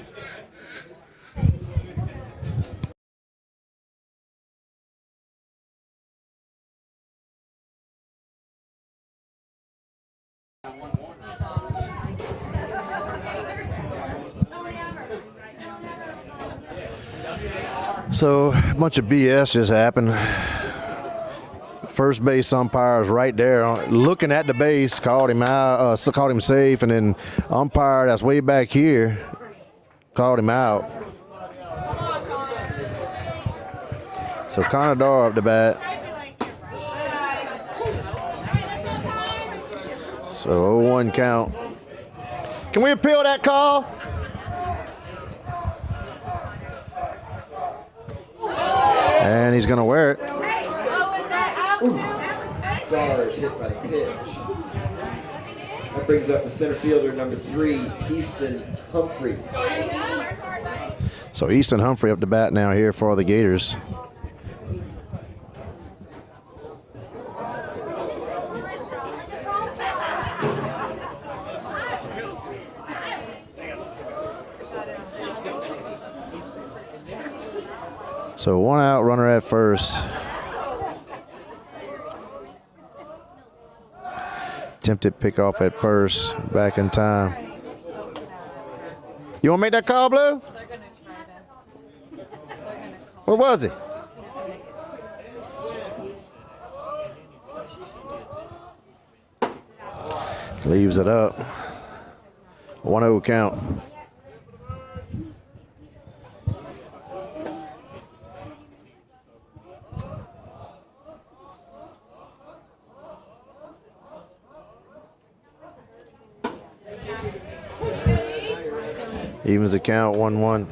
So a bunch of BS just happened. First base umpire is right there, looking at the base, called him out, called him safe, and then umpire that's way back here called him out. So Conador up the bat. So 0-1 count. Can we appeal that call? And he's going to wear it. Oh, is that out? Dar is hit by the pitch. That brings up the center fielder, number 3, Easton Humphrey. So Easton Humphrey up the bat now here for the Gators. So 1 out, runner at first. Attempted pickoff at first, back in time. You want to make that call, Blue? Where was he? Leaves it up. 1-0 count. Evens the count, 1-1.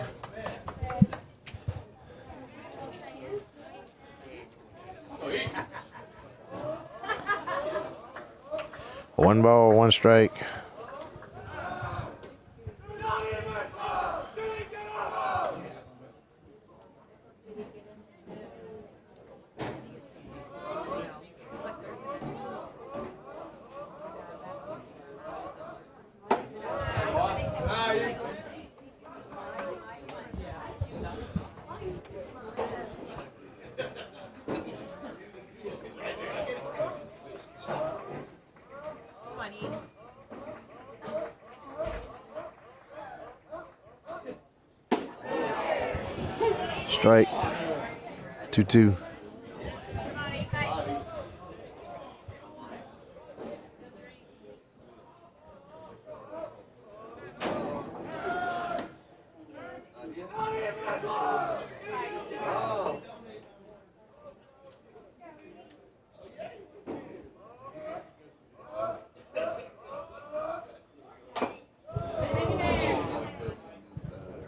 One ball, 1 strike. Strike. 2-2.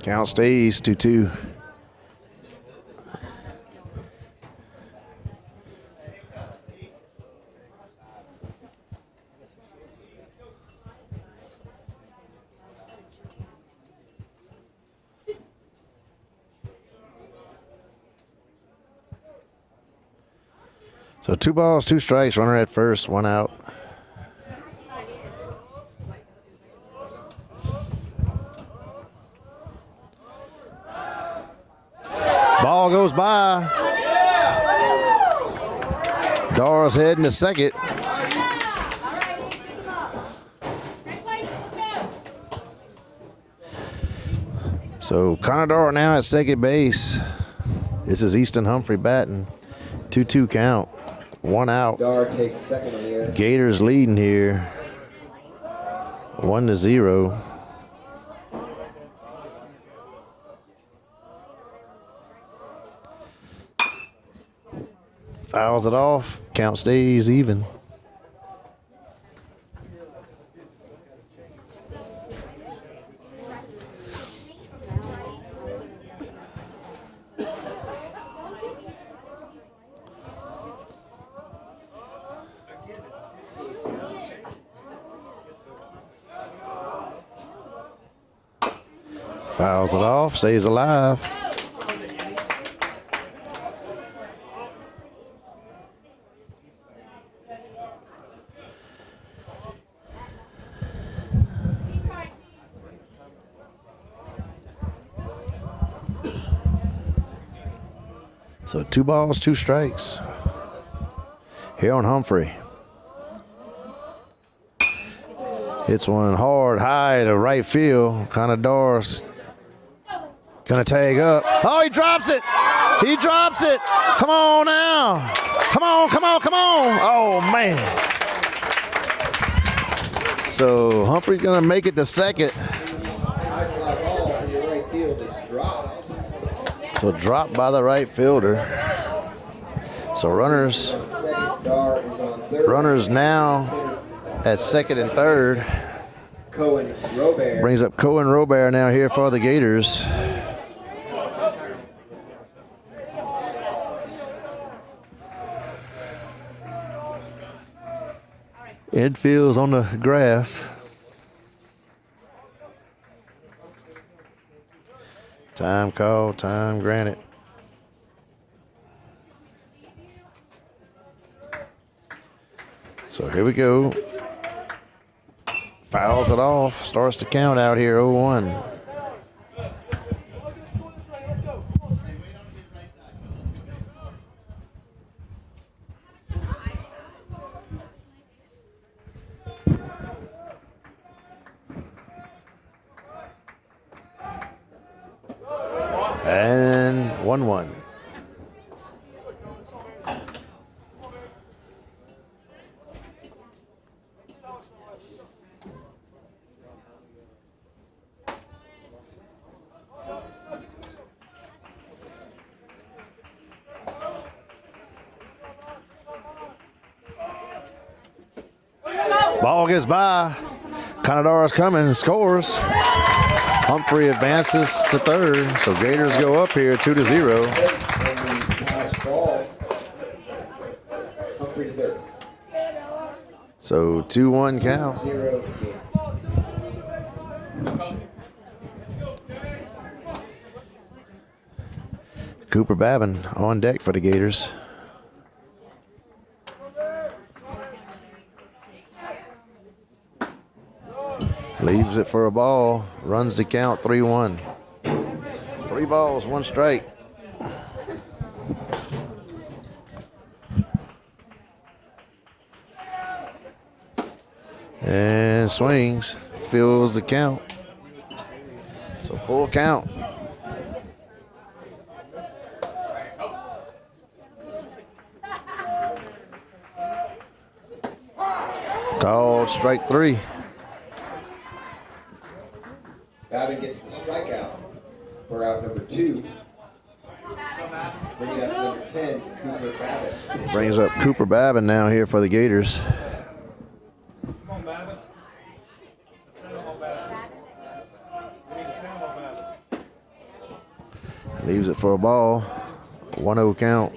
Count stays 2-2. So 2 balls, 2 strikes, runner at first, 1 out. Ball goes by. Dar's heading to second. So Conador now at second base. This is Easton Humphrey batting. 2-2 count. 1 out. Dar takes second on the air. Gators leading here. 1-0. Fouls it off. Count stays even. Fouls it off, stays alive. So 2 balls, 2 strikes. Here on Humphrey. Hits one hard, high to right field. Conadore's gonna tag up. Oh, he drops it. He drops it. Come on now. Come on, come on, come on. Oh, man. So Humphrey's going to make it to second. High fly ball in your right field is dropped. So dropped by the right fielder. So runners Second, Dar is on third. runners now at second and third. Cohen Robert. Brings up Cohen Robert now here for the Gators. Infield's on the grass. Time called, time granted. So here we go. Fouls it off. Starts to count out here 0-1. And 1-1. Ball gets by. Conadara's coming, scores. Humphrey advances to third, so Gators go up here 2-0. Pass ball. Humphrey to third. So 2-1 count. 0 game. Cooper Babin on deck for the Gators. Leaves it for a ball. Runs the count 3-1. 3 balls, 1 strike. And swings. Fills the count. So full count. Called strike 3. Babin gets the strikeout for out number 2. Bringing up number 10, Cooper Babin. Brings up Cooper Babin now here for the Gators. Come on, Babin. Send him on Babin. We need to send him on Babin. Leaves it for a ball. 1-0 count.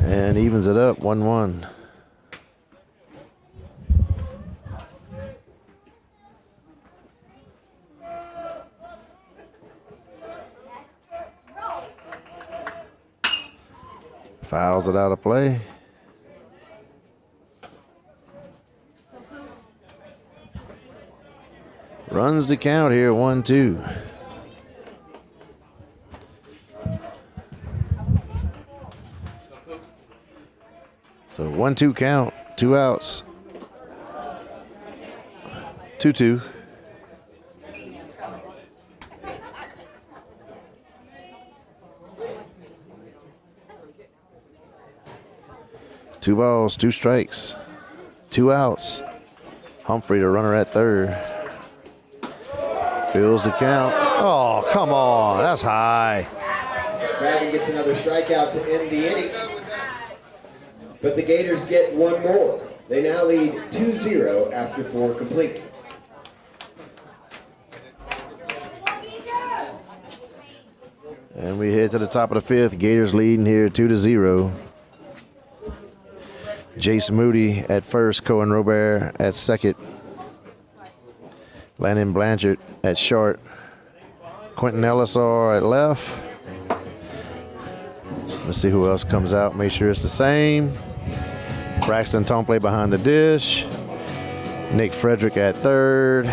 And evens it up 1-1. Fouls it out of play. Runs the count here 1-2. So 1-2 count, 2 outs. 2-2. Two balls, 2 strikes, 2 outs. Humphrey, the runner at third. Fills the count. Oh, come on, that's high. Babin gets another strikeout to end the inning. But the Gators get 1 more. They now lead 2-0 after 4 complete. And we head to the top of the 5th. Gators leading here 2-0. Jace Moody at first, Cohen Robert at second. Landon Blanchard at short. Quentin Ellisar at left. Let's see who else comes out. Make sure it's the same. Braxton Tomplay behind the dish. Nick Frederick at third.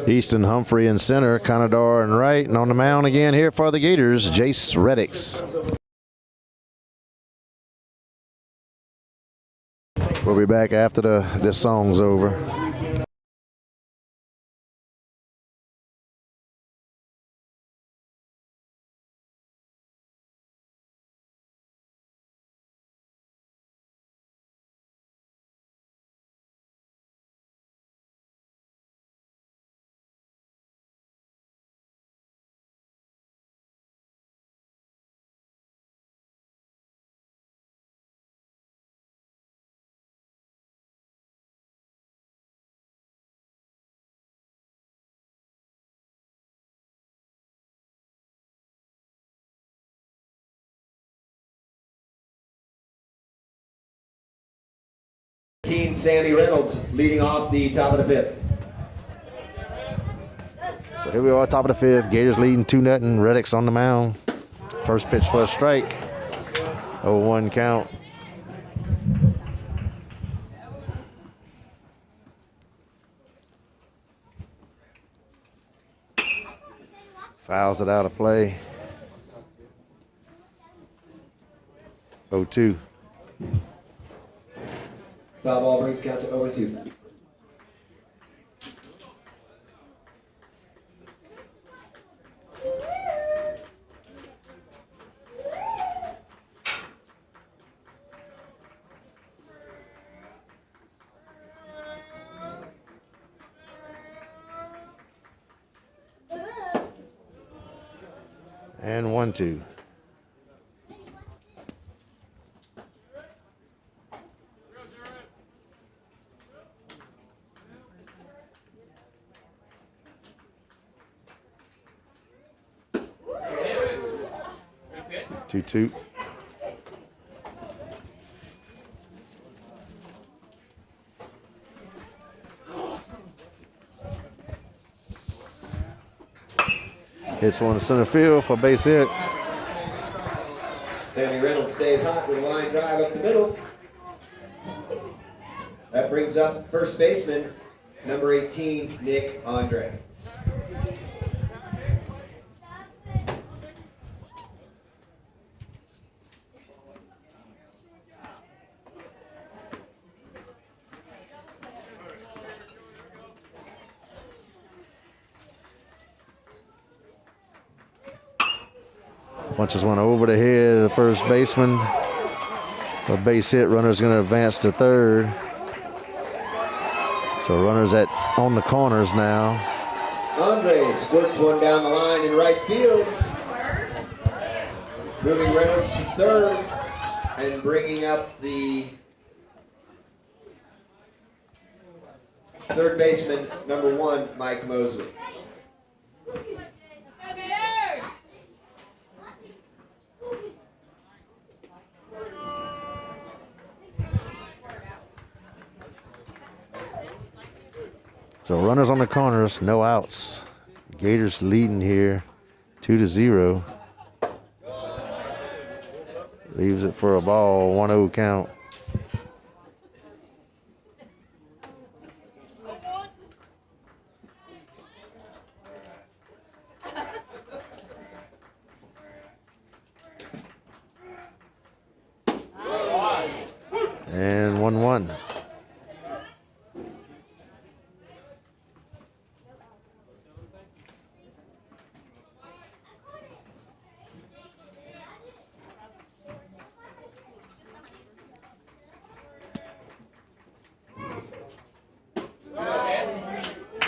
Easton, Humphrey in center, Conador in right, and on the mound again here for the Gators, Jace Reddix. We'll be back after this song's over. Sammy Reynolds leading off the top of the fifth. So here we are, top of the fifth. Gators leading 2-0. Reddix on the mound. First pitch for a strike. 0-1 count. Fouls it out of play. 0-2. Foul ball brings count to 0-2. And 1-2. Two. Hits one to center field for a base hit. Sammy Reynolds stays hot with a line drive up the middle. That brings up first baseman, number 18, Nick Andre. Punches one over the head of the first baseman. A base hit. Runner's going to advance to third. So runners on the corners now. Andre squirts one down the line in right field. Moving Reynolds to third and bringing up the third baseman, number 1, Mike Mosley. So runners on the corners, no outs. Gators leading here, 2-0. Leaves it for a ball, 1-0 count. And 1-1.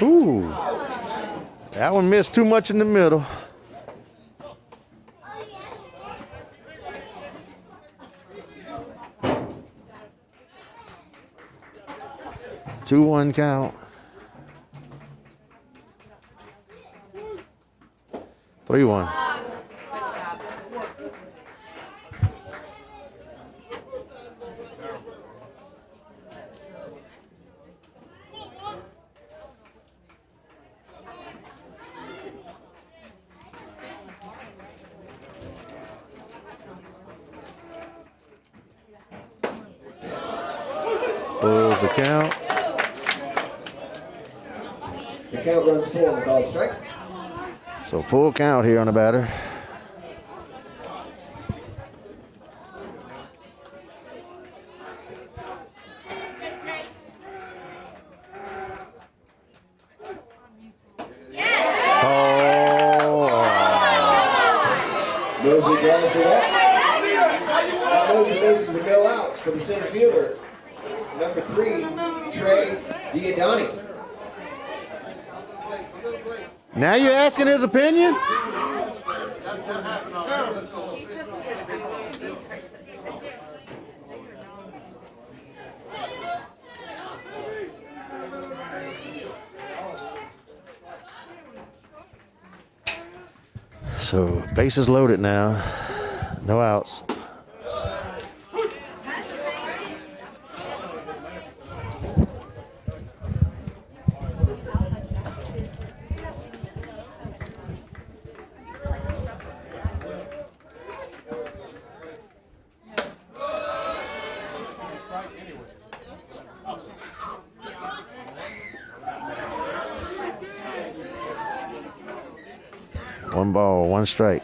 Ooh, that one missed too much in the middle. Two 1 count. 3-1. Pulls the count. The The count runs full on the called strike. So full count here on the batter. Mosley draws it up. That moves the bases with no outs for the center fielder. Number 3, Trey Diodani. Now you're asking his opinion? So bases loaded now. No outs. One ball, one strike.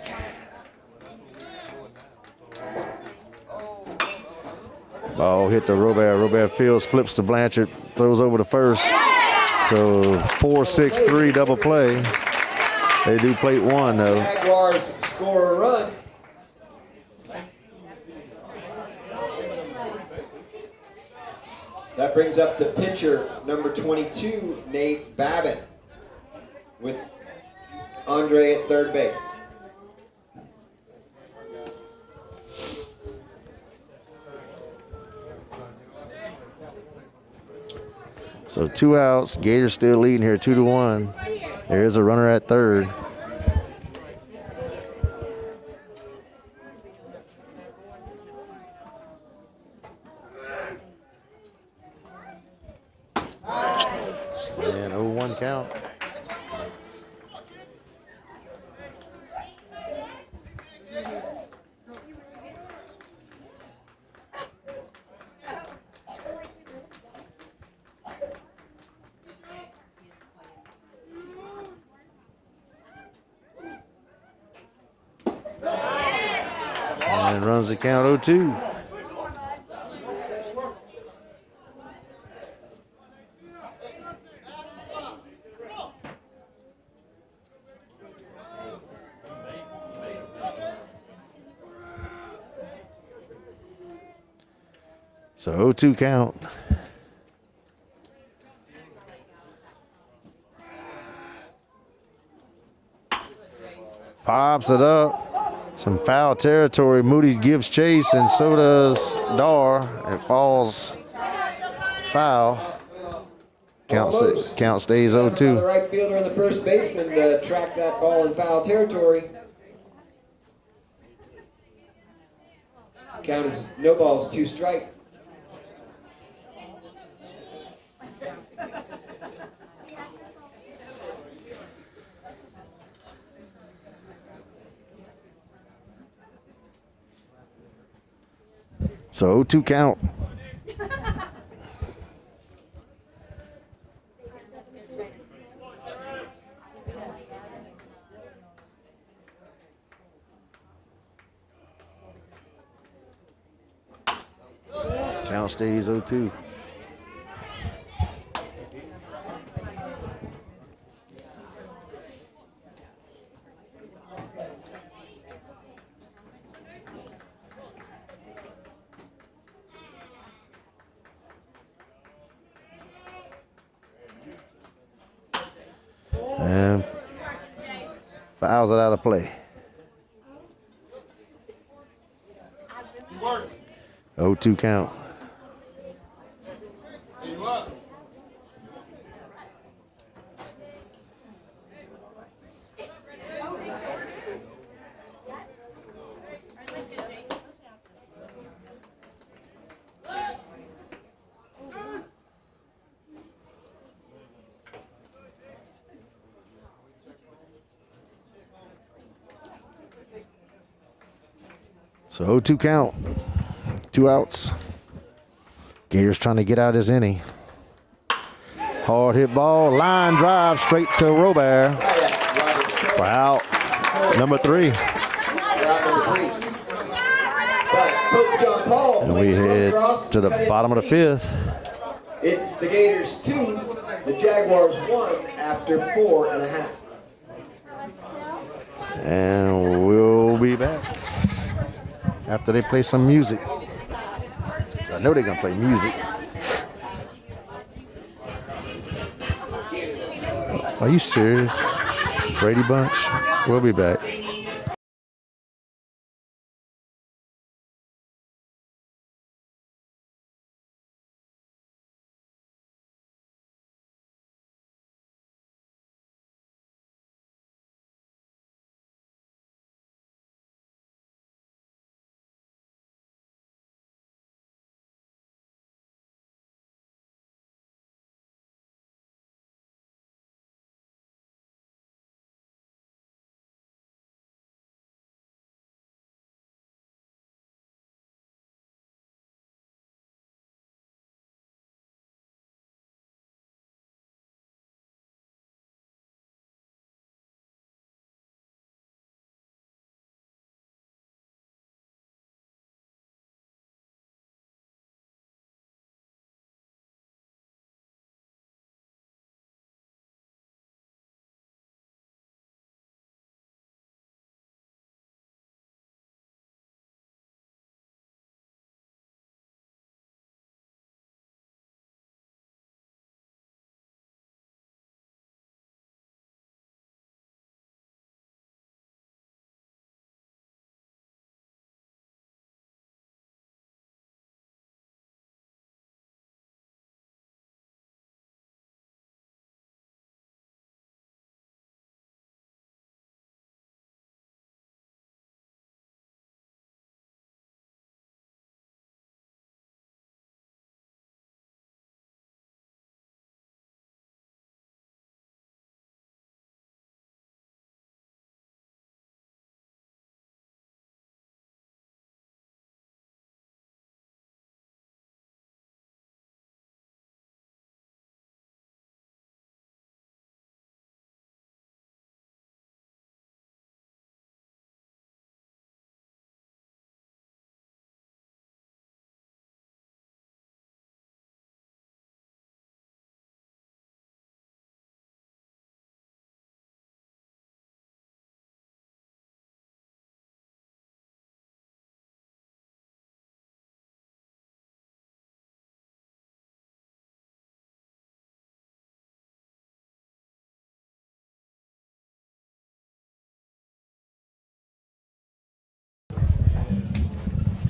Ball hit the Robert. Robert fields, flips to Blanchard, throws over to first. So 4-6-3 double play. They do plate one though. Jaguars score a run. That brings up the pitcher, number 22, Nate Babin, with Andre at third base. So 2 outs. Gators still leading here 2-1. There is a runner at third. And 0-1 count. And runs the count 0-2. So 0-2 count. Pops it up. Some foul territory. Moody gives chase, and so does Dar. It falls foul. Count stays The 0-2. right fielder and the first baseman track that ball in foul territory. Count is no balls, 2 strike. So 0-2 count. Count stays 0-2. And fouls it out of play. 0-2 count. So 0-2 count. 2 outs. Gators trying to get out his inning. Hard hit ball. Line drive straight to Robert. For out number 3. Route number 3. But Pope John Paul And we plays run head across, to the cut in bottom of the 5th. It's the Gators 2, the Jaguars 1 after 4.5. And we'll be back after they play some music. I know they're going to play music. Are you serious? Brady Bunch? We'll be back.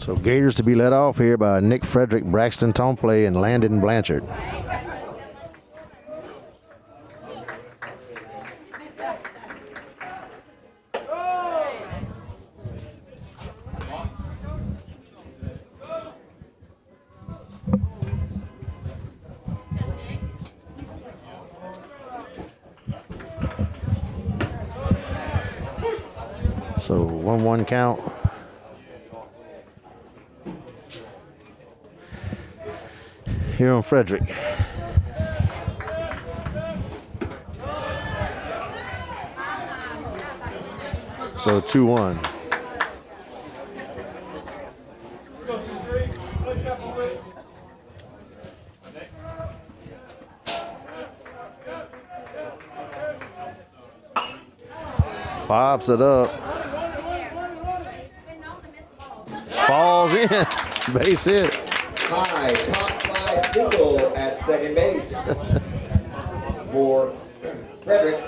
So Gators to be led off here by Nick Frederick, Braxton Tomplay, and Landon Blanchard. So 1-1 count. Here on Frederick. So 2-1. Pops it up. Falls in. Base hit. High pop fly single at second base for Frederick.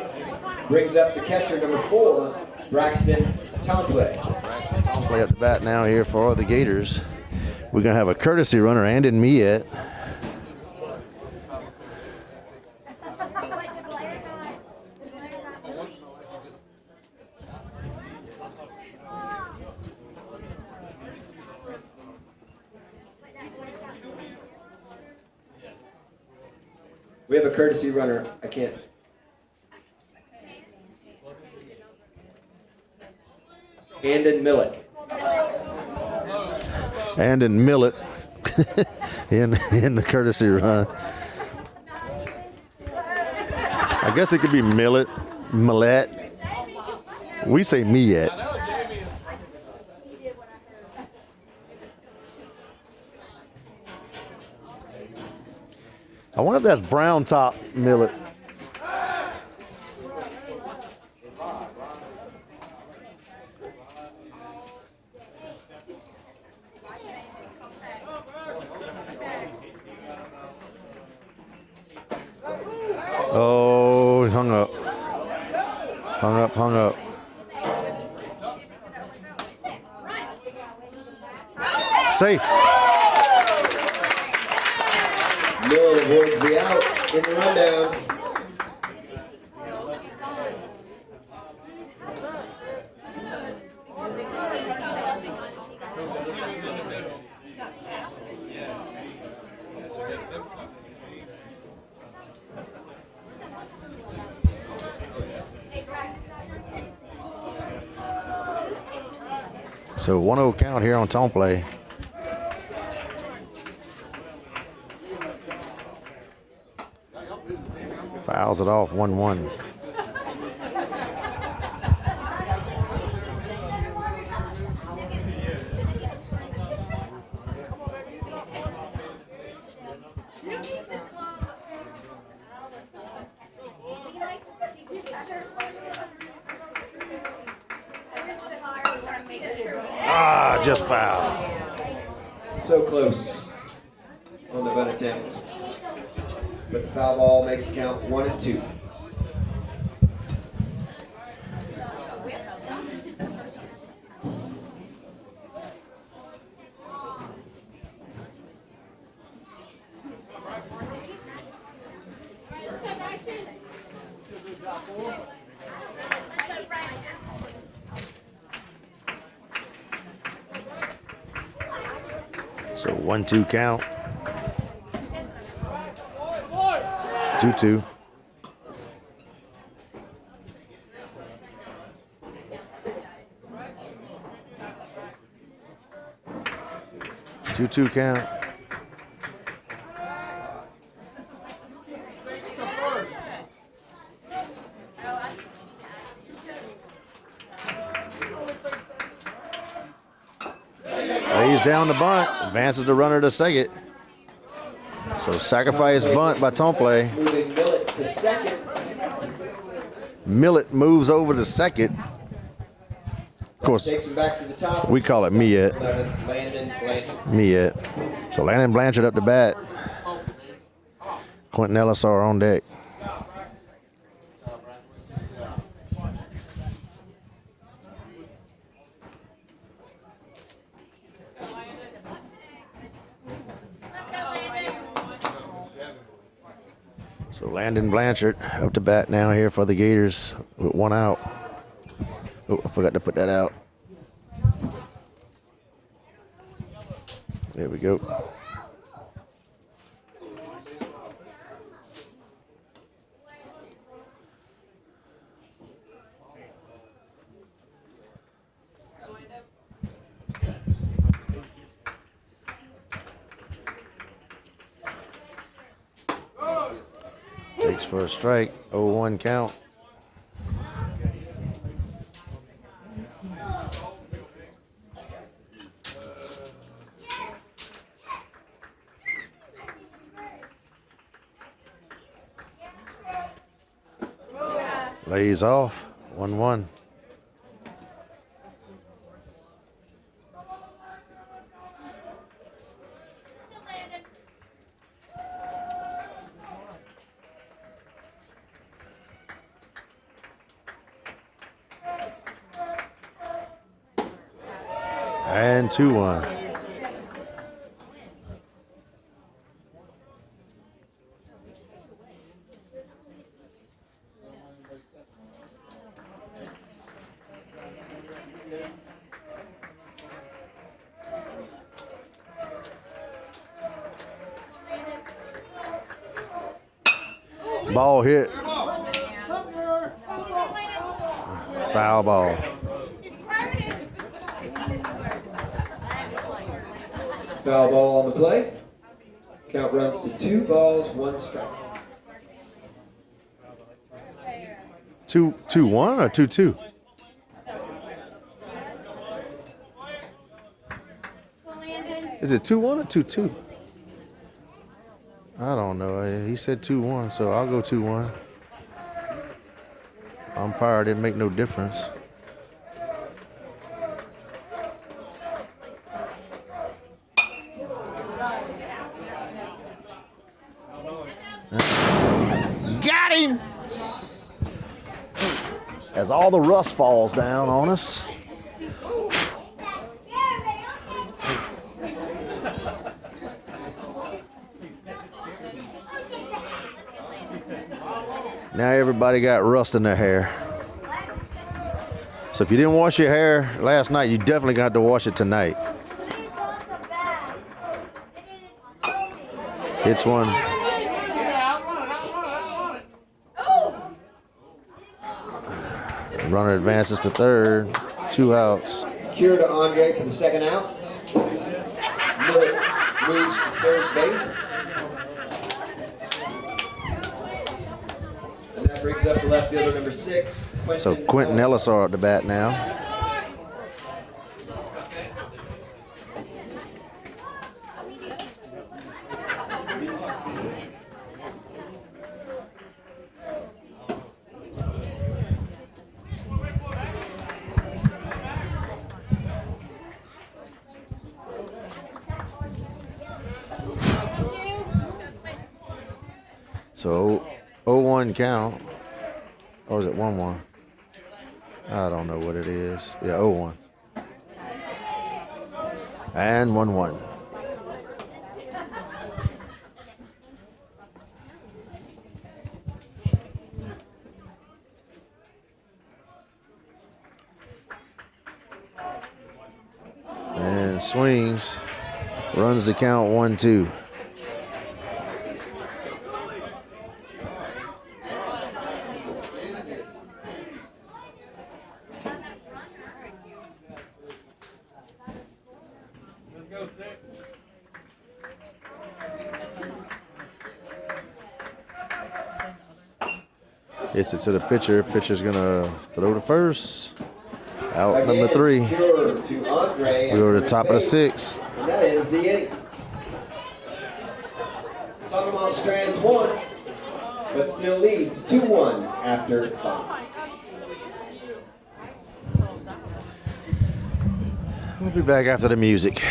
Brings up the catcher, number 4, Braxton Tomplay. Play up the bat now here for the Gators. We're going to have a courtesy runner, Andon Miet. We have a courtesy runner. I can't. Andon Millet. Andon Millet in the courtesy run. I guess it could be millet. We say millet. I wonder if that's brown top millet. Oh, he hung up. Hung up. Safe. Millet avoids the out in the rundown. So 1-0 count here on tone play. Fouls it off 1-1. Just foul. So close on the butt attempt. But the foul ball makes the count 1 and 2. So 1-2 count. 2-2. Two count. Lays down the bunt, advances the runner to second. So sacrifice bunt by Tomplay. Moving Millet to second. Millet moves over to second. Of course, Takes him back to the top. we call it Millet. 11, Landon Blanchard. Millet. So Landon Blanchard up to bat. Quentin Ellis are on deck. So Landon Blanchard up to bat now here for the Gators with 1 out. Oh, I forgot to put that out. There we go. Takes for a strike, 0-1 count. Lays off, 1-1. And 2-1. Ball hit. Foul ball. Foul ball on the play. Count runs to 2 balls, 1 strike. 2-1 or 2-2? Is it 2-1 or 2-2? I don't know. He said 2-1, so I'll go 2-1. Umpire didn't make no difference. Got him! As all the rust falls down on us. Now everybody got rust in their hair. So if you didn't wash your hair last night, you definitely got to wash it tonight. It's one. Runner advances to third. 2 outs. Cure to Andre for the second out. Miller moves to third base. And that brings up the left fielder number 6. So Quentin Ellisar at the bat now. So 0-1 count. Or is it 1-1? I don't know what it is. Yeah, 0-1. And 1-1. And swings. Runs the count 1-2. Hits it to the pitcher. Pitcher's gonna throw to first. Out number 3. Cure to Andre. We go to the top of the 6th. And that ends the inning. Sandoval strands 1, but still leads 2-1 after 5. We'll be back after the music.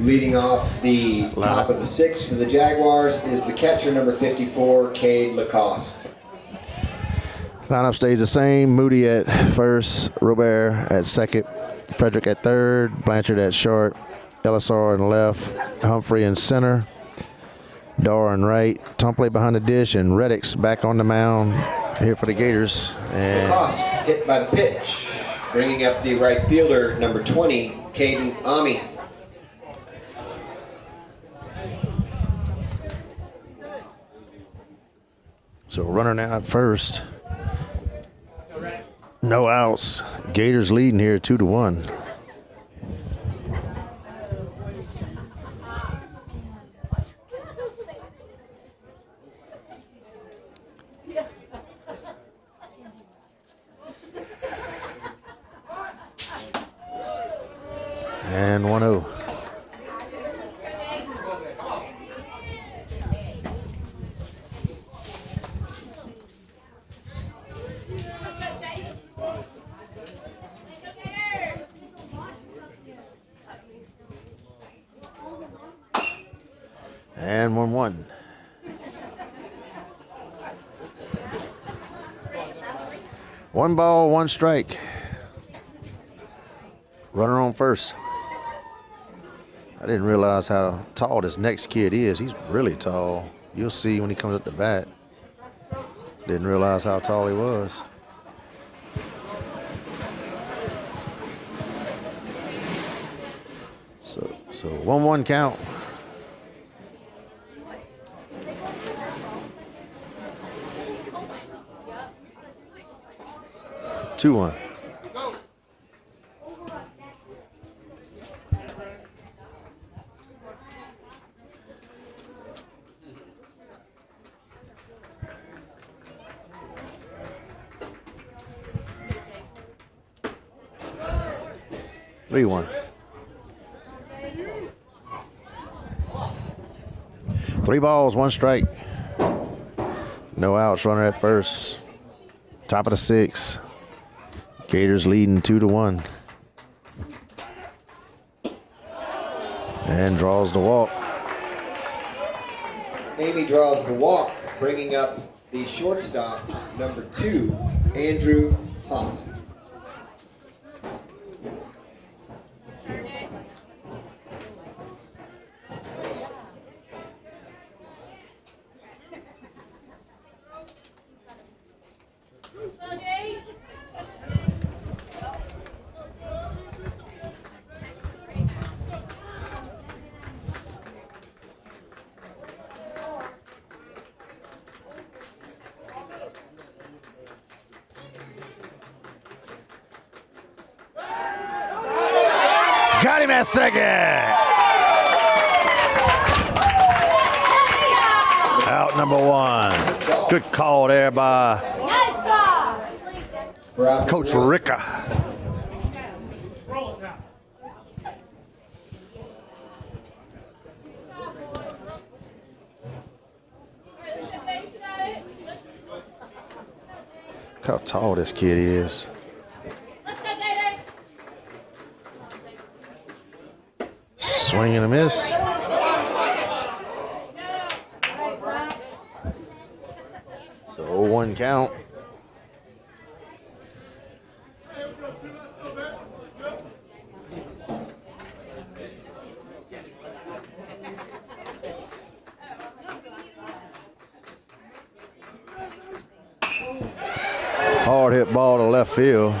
Leading off the top of the 6th for the Jaguars is the catcher, number 54, Cade Lacoste. Lineup stays the same. Moody at first, Robert at second, Frederick at third, Blanchard at short, Ellisar in left, Humphrey in center, Darr in right, Tompley behind the dish, and Reddick's back on the mound here for the Gators. And Lacoste hit by the pitch, bringing up the right fielder, number 20, Caden Ami. so runner now at first. No outs. Gators leading here 2-1. And 1-0. And 1-1. One ball, one strike. Runner on first. I didn't realize how tall this next kid is. He's really tall. You'll see when he comes up the bat. Didn't realize how tall he was. So 1-1 count. Two one. Three one. Three balls, one strike. No outs, runner at first. Top of the sixth. Gators leading 2-1. And draws the walk. Amy draws the walk, bringing up the shortstop, number 2, Andrew Hoff. Got him at second. Out number one. Good call there by Coach Ricka. Look how tall this kid is. Swing and a miss. So 0-1 count. Hard hit ball to left field.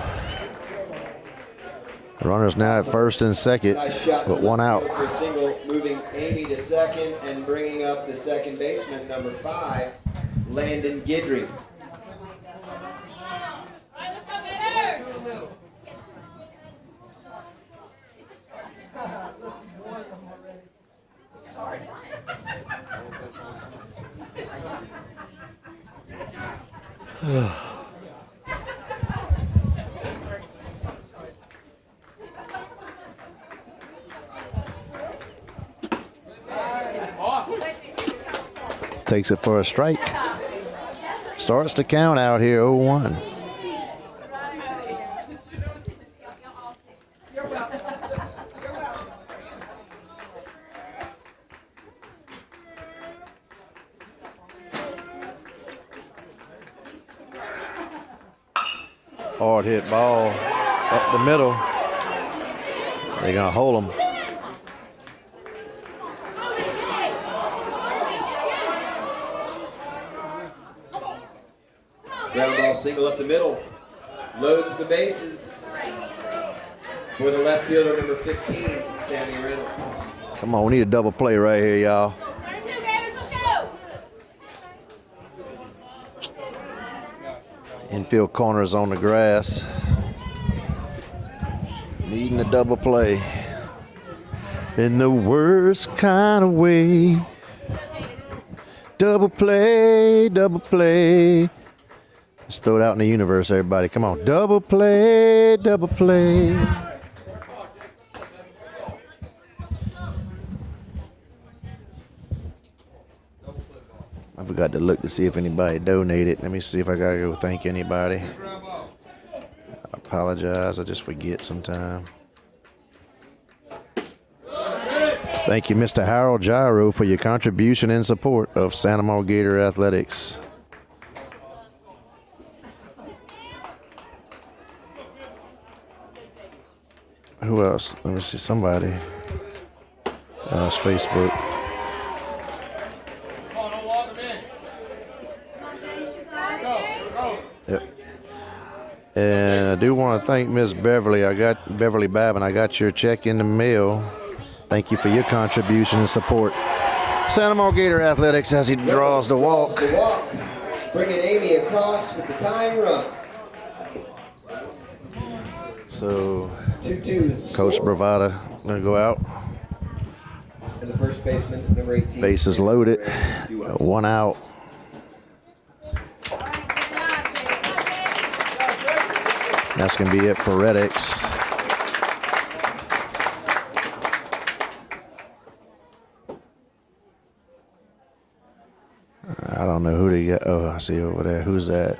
The runner's now at first and second, but one out. For a single, moving Amy to second and bringing up the second baseman, number 5, Landon Gidry. Takes it for a strike. Starts to count out here, 0-1. Hard hit ball up the middle. They're gonna hold him. Ground ball single up the middle. Loads the bases. For the left fielder, number 15, Sammy Reynolds. Come on, we need a double play right here, y'all. Infield corners on the grass. Needing a double play. In the worst kind of way. Double play, double play. Let's throw it out in the universe, everybody. Come on. Double play, double play. forgot to look to see if anybody donated. Let me see if I gotta go thank anybody. I apologize. I just forget sometime. Thank you, Mr. Harold Gyro, for your contribution and support of Santa Maria Gator Athletics. Who else? Let me see. Somebody. It's Facebook. Yep. And I do want to thank Miss Beverly. Beverly Babin. I got your check in the mail. Thank you for your contribution and support. Santa Maria Gator Athletics as he draws the walk. Bringing Amy across with the tying run. So, 2-2. Coach Bravada going to go out. And the first baseman, number 18. Bases loaded. One out. That's going to be it for Red X. I don't know who they got. Oh, I see over there. Who's that?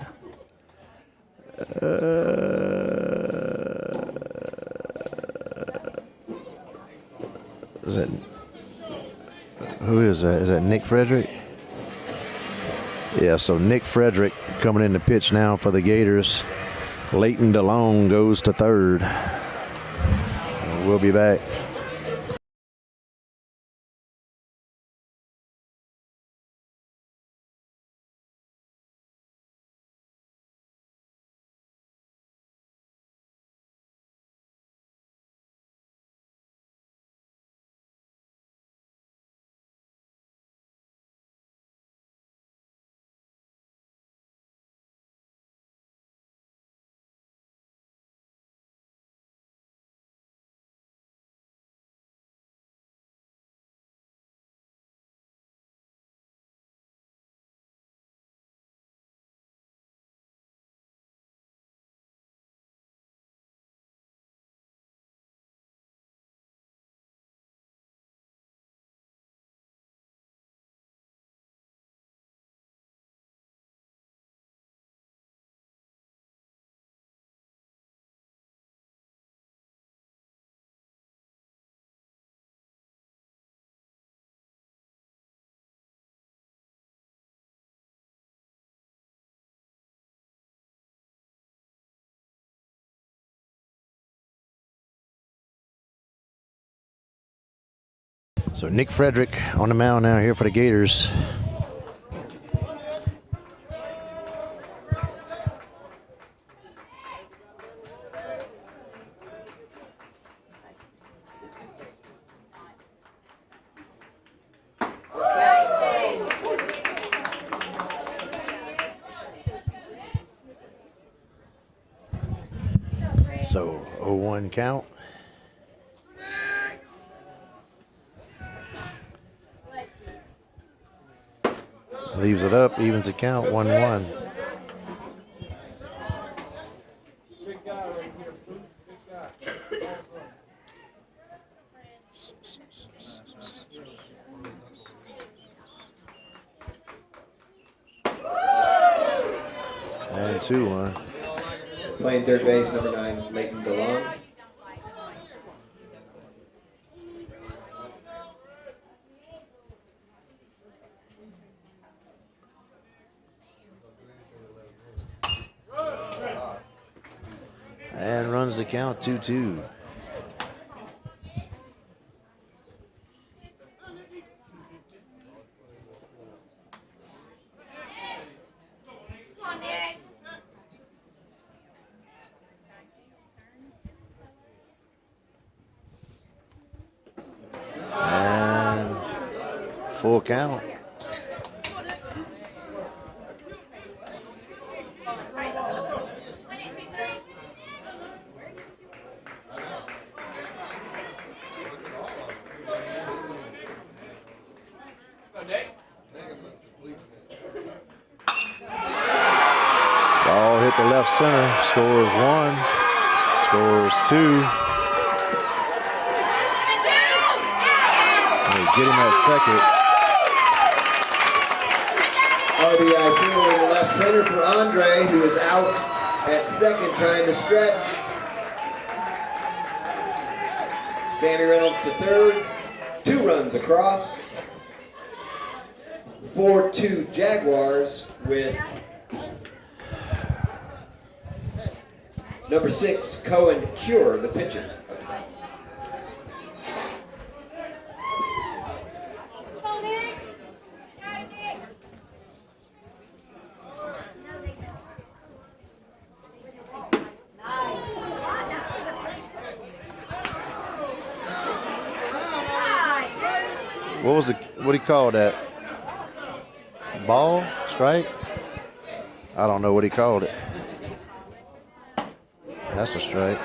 Is that? Who is that? Is that Nick Frederick? Yeah, so Nick Frederick coming in to pitch now for the Gators. Leighton DeLong goes to third. We'll be back. So Nick Frederick on the mound now here for the Gators. So 0-1 count. Leaves it up, evens the count, 1-1. Big guy right here, Big guy. And 2-1. Playing third base, number 9, Leighton DeLong. And runs the count 2-2. And full count. Ball hit the left center. Scores 1. Scores 2. They get him at second. RBI single in the left center for Andre, who is out at second trying to stretch. Sammy Reynolds to third. 2 runs across. 4-2 Jaguars with number 6, Cohen Cure, the pitcher. What do you call that? Ball? Strike? I don't know what he called it. That's a strike.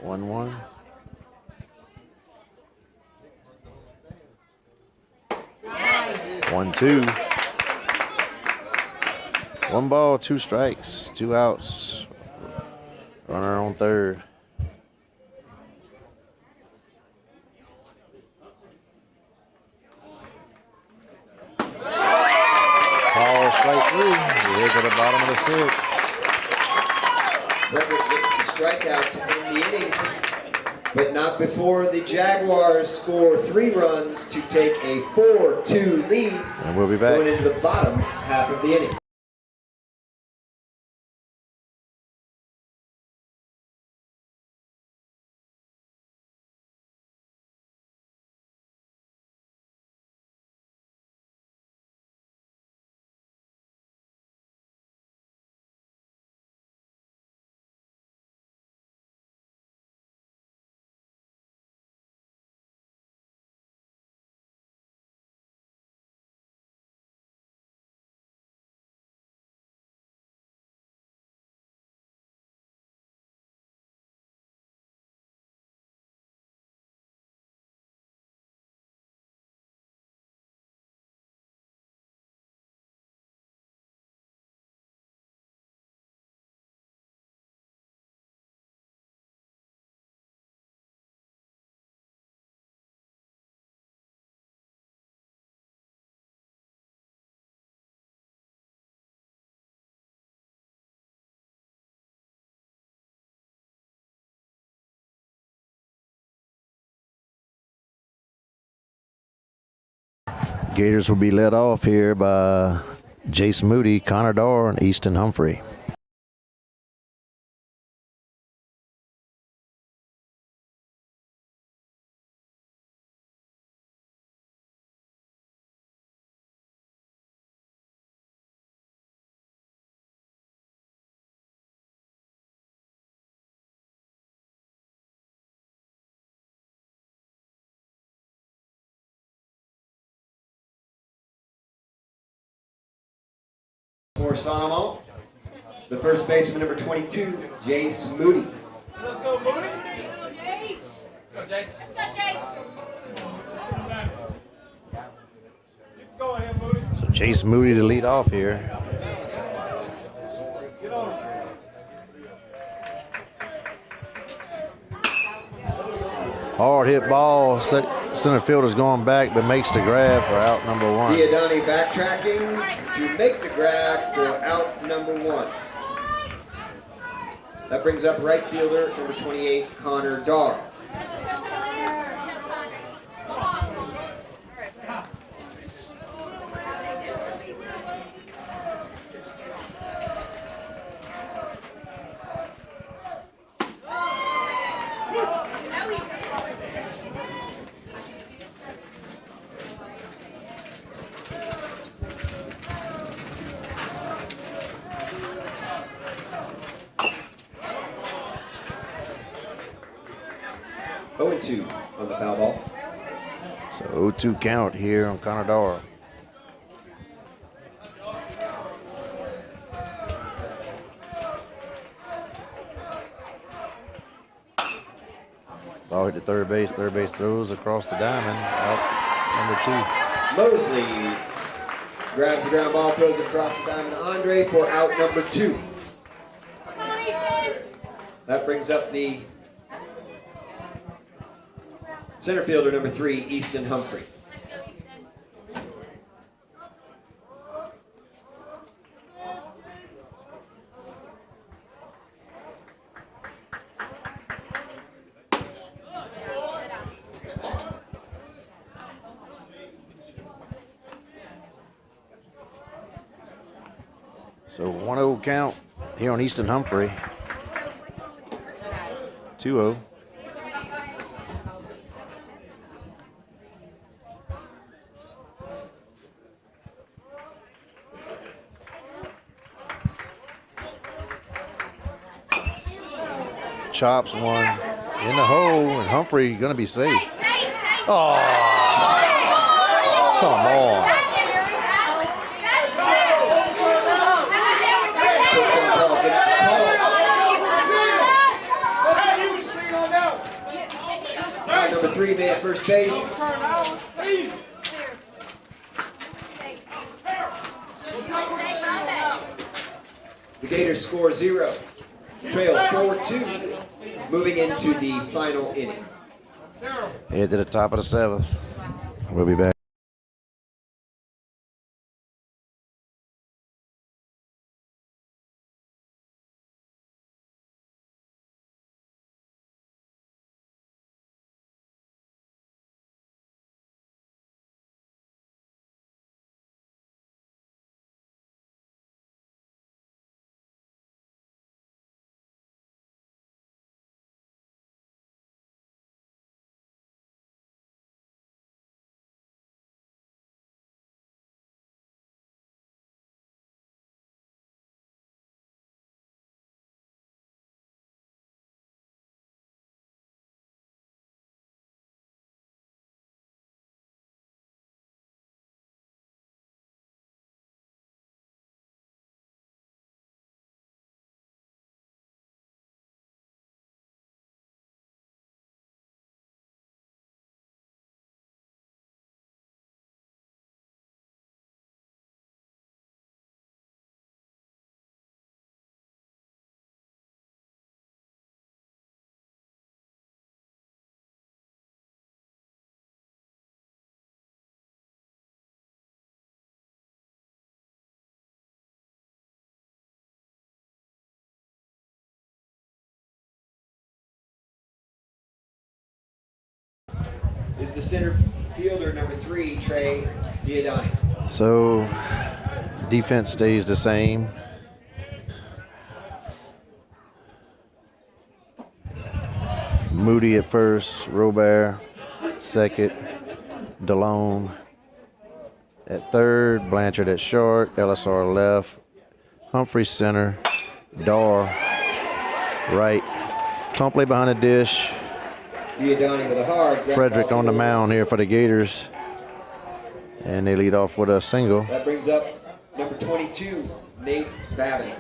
One. 1-2. 1 ball, 2 strikes, 2 outs. Runner on third. Ball straight through. We're here to the bottom of the 6th. Frederick gets the strikeout to end the inning, but not before the Jaguars score 3 runs to take a 4-2 lead. And we'll be back. Going into the bottom half of the inning. Gators will be led off here by Jace Moody, Connor Darr, and Easton Humphrey. For Amant, the first baseman, number 22, Jace Moody. Let's go, Moody. Let's go, Jace. Keep going here, Moody. So Jace Moody to lead off here. Get on. Hard hit ball. Center fielder's going back, but makes the grab for out number 1. Diodani backtracking to make the grab for out number 1. That brings up right fielder, number 28, Connor Darr. Oh, 2 on the foul ball. So 0-2 count here on Connor Darr. Ball hit to third base. Third base throws across the diamond. Out number 2. Mosley grabs the ground ball, throws it across the diamond to Andre for out number 2. That brings up the Center fielder number 3, Easton Humphrey. So 1-0 count here on Easton Humphrey. 2-0. Chops one in the hole, and Humphrey going to be safe. Oh, come on. Number 3 made at first base. The Gators score 0. Trail 4-2. Moving into the final inning. Head to the top of the 7th. We'll be back. Is the center fielder number 3, Trey Diodani. So defense stays the same. Moody at first, Robert second, DeLone at third, Blanchard at short, LSR left, Humphrey center, Dar right, Tompley behind the dish, Diodani with a hard ground Frederick ball on the single. mound here for the Gators. And they lead off with a single. That brings up number 22, Nate Babin.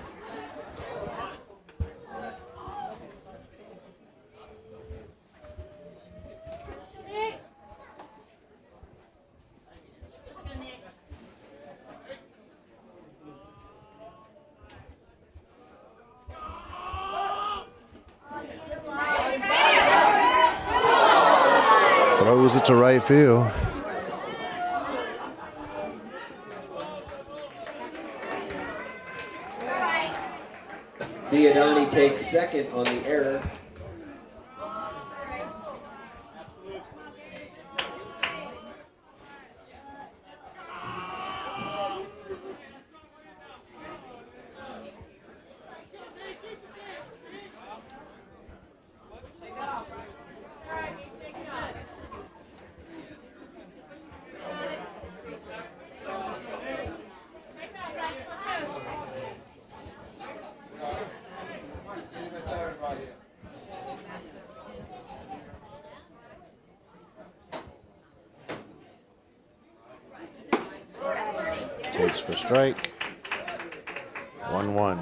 Throws it to right field. Diodani takes second on the error. Takes for strike. 1-1.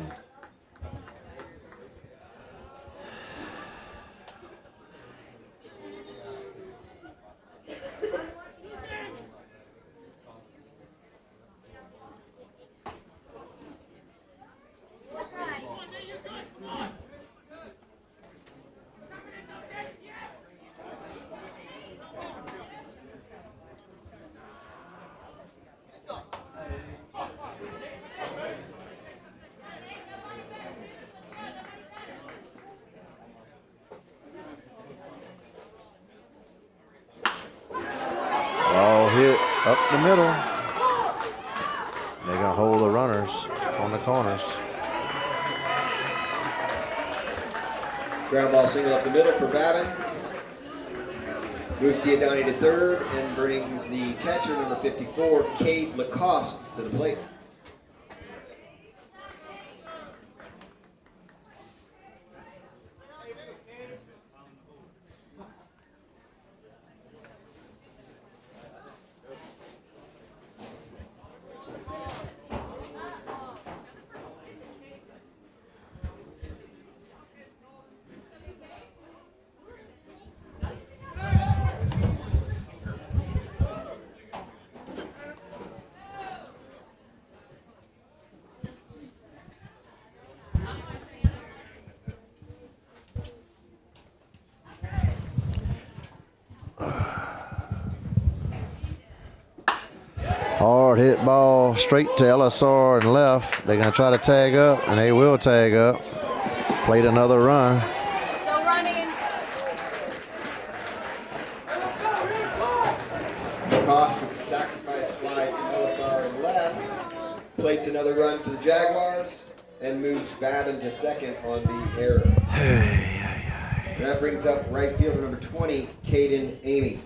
Ground ball single up the middle for Babin. Moves Giordani to third and brings the catcher, number 54, Cade Lacoste, to the plate. Hard hit ball straight to LSR and left. They're going to try to tag up, and they will tag up. Played another run. Still running. Lacoste with the sacrifice fly to LSR and left. Plates another run for the Jaguars and moves Babin to second on the error. And that brings up right fielder number 20, Caden Amy.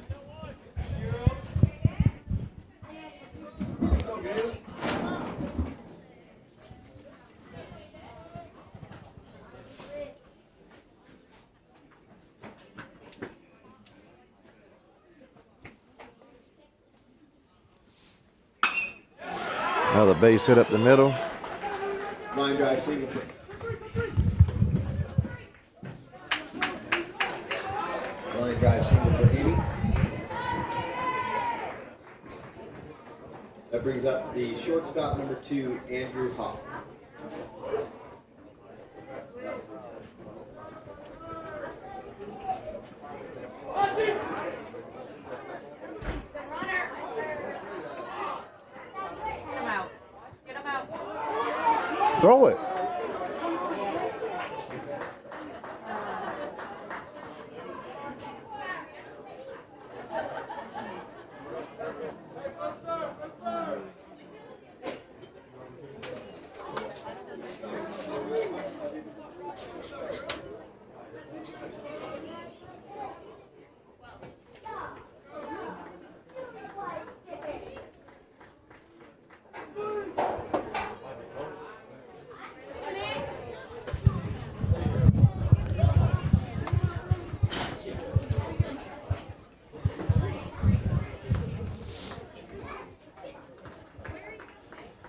Another base hit up the middle. Line drive single for Amy. That brings up the shortstop number 2, Andrew Hoff. Get him out. Get him out. Throw it.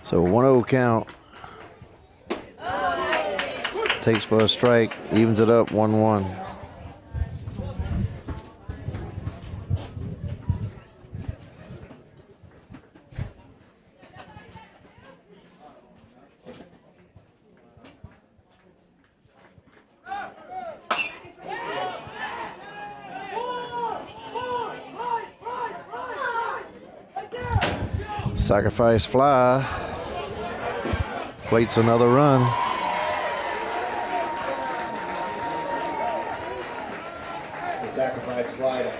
So 1-0 count. Takes for a strike, evens it up 1-1. Sacrifice fly. Plates another run. It's a sacrifice fly to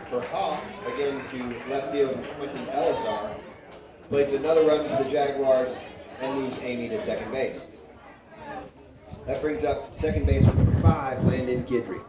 for Hoff, again to left field, Quentin Elizar. Plates another run for the Jaguars and moves Amy to second base. That brings up second baseman number 5, Landon Guidry.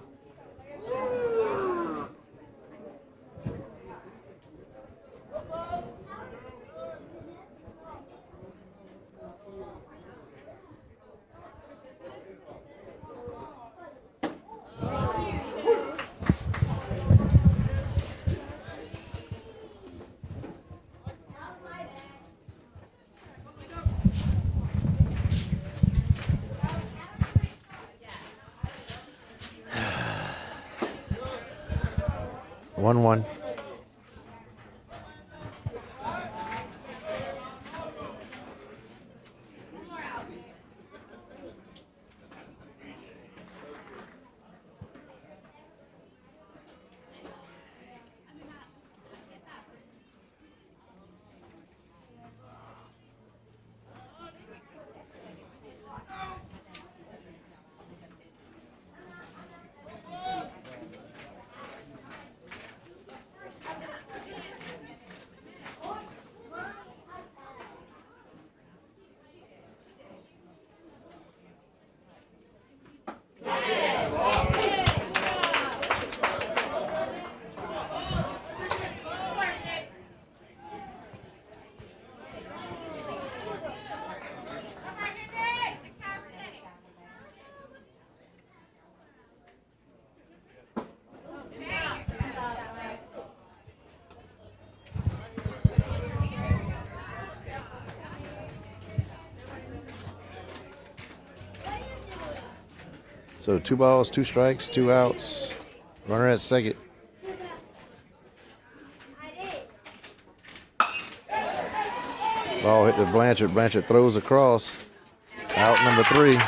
One. So 2 balls, 2 strikes, 2 outs. Runner at second. Ball hit to Blanchard. Blanchard throws across. Out number 3.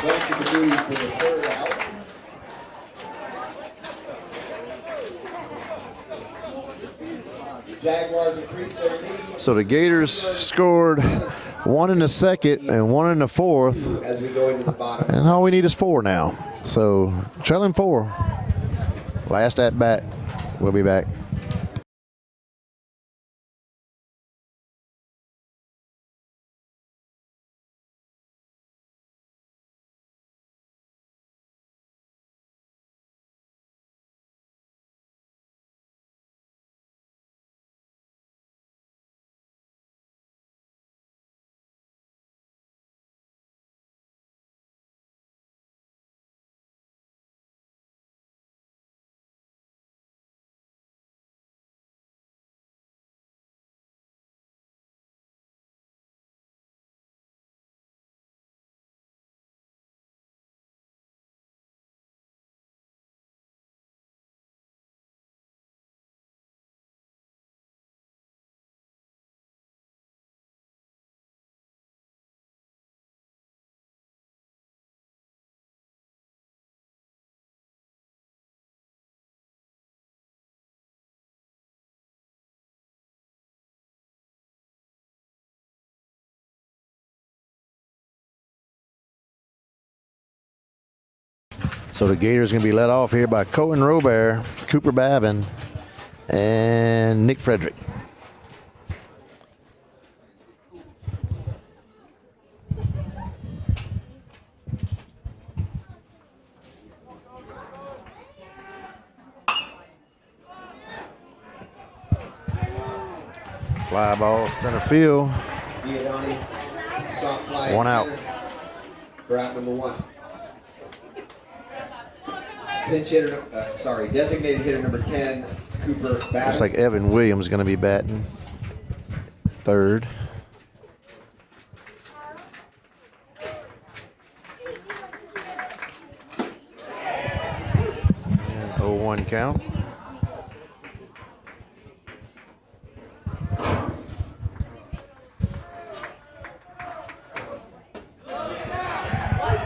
Blanchard debut for the third out. Jaguars increase their lead So the Gators scored 1 in the second and 1 in the fourth. as we go into the bottom. And all we need is 4 now. So trailing 4. Last at bat. We'll be back. So the Gators going to be led off here by Cohen Robert, Cooper Babin, and Nick Frederick. Fly ball, center field. Giordani, soft fly. 1 out. For out number 1. Pinch hitter, designated hitter number 10, Cooper Babin. Looks like Evan Williams is going to be batting third. And 0-1 count.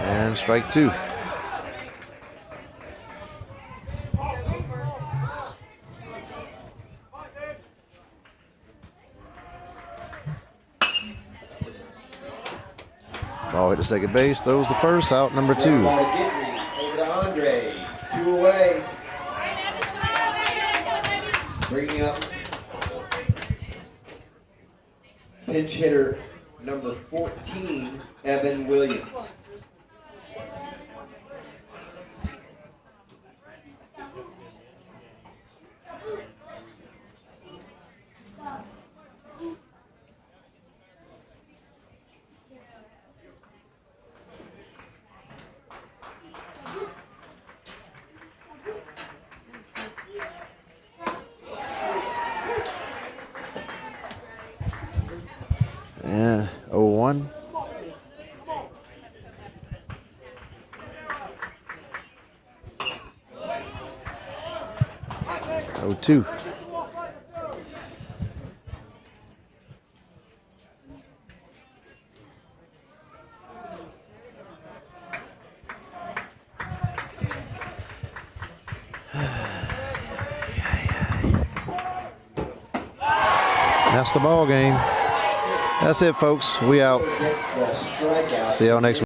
And strike 2. Ball hit to second base, throws the first, out number 2. Ball to Guidry, over to Andre, 2 away. Bringing up pinch hitter number 14, Evan Williams. And 0-1. Oh, 2. That's the ball game. That's it, folks. We out. Gets the strikeout. See y'all next week.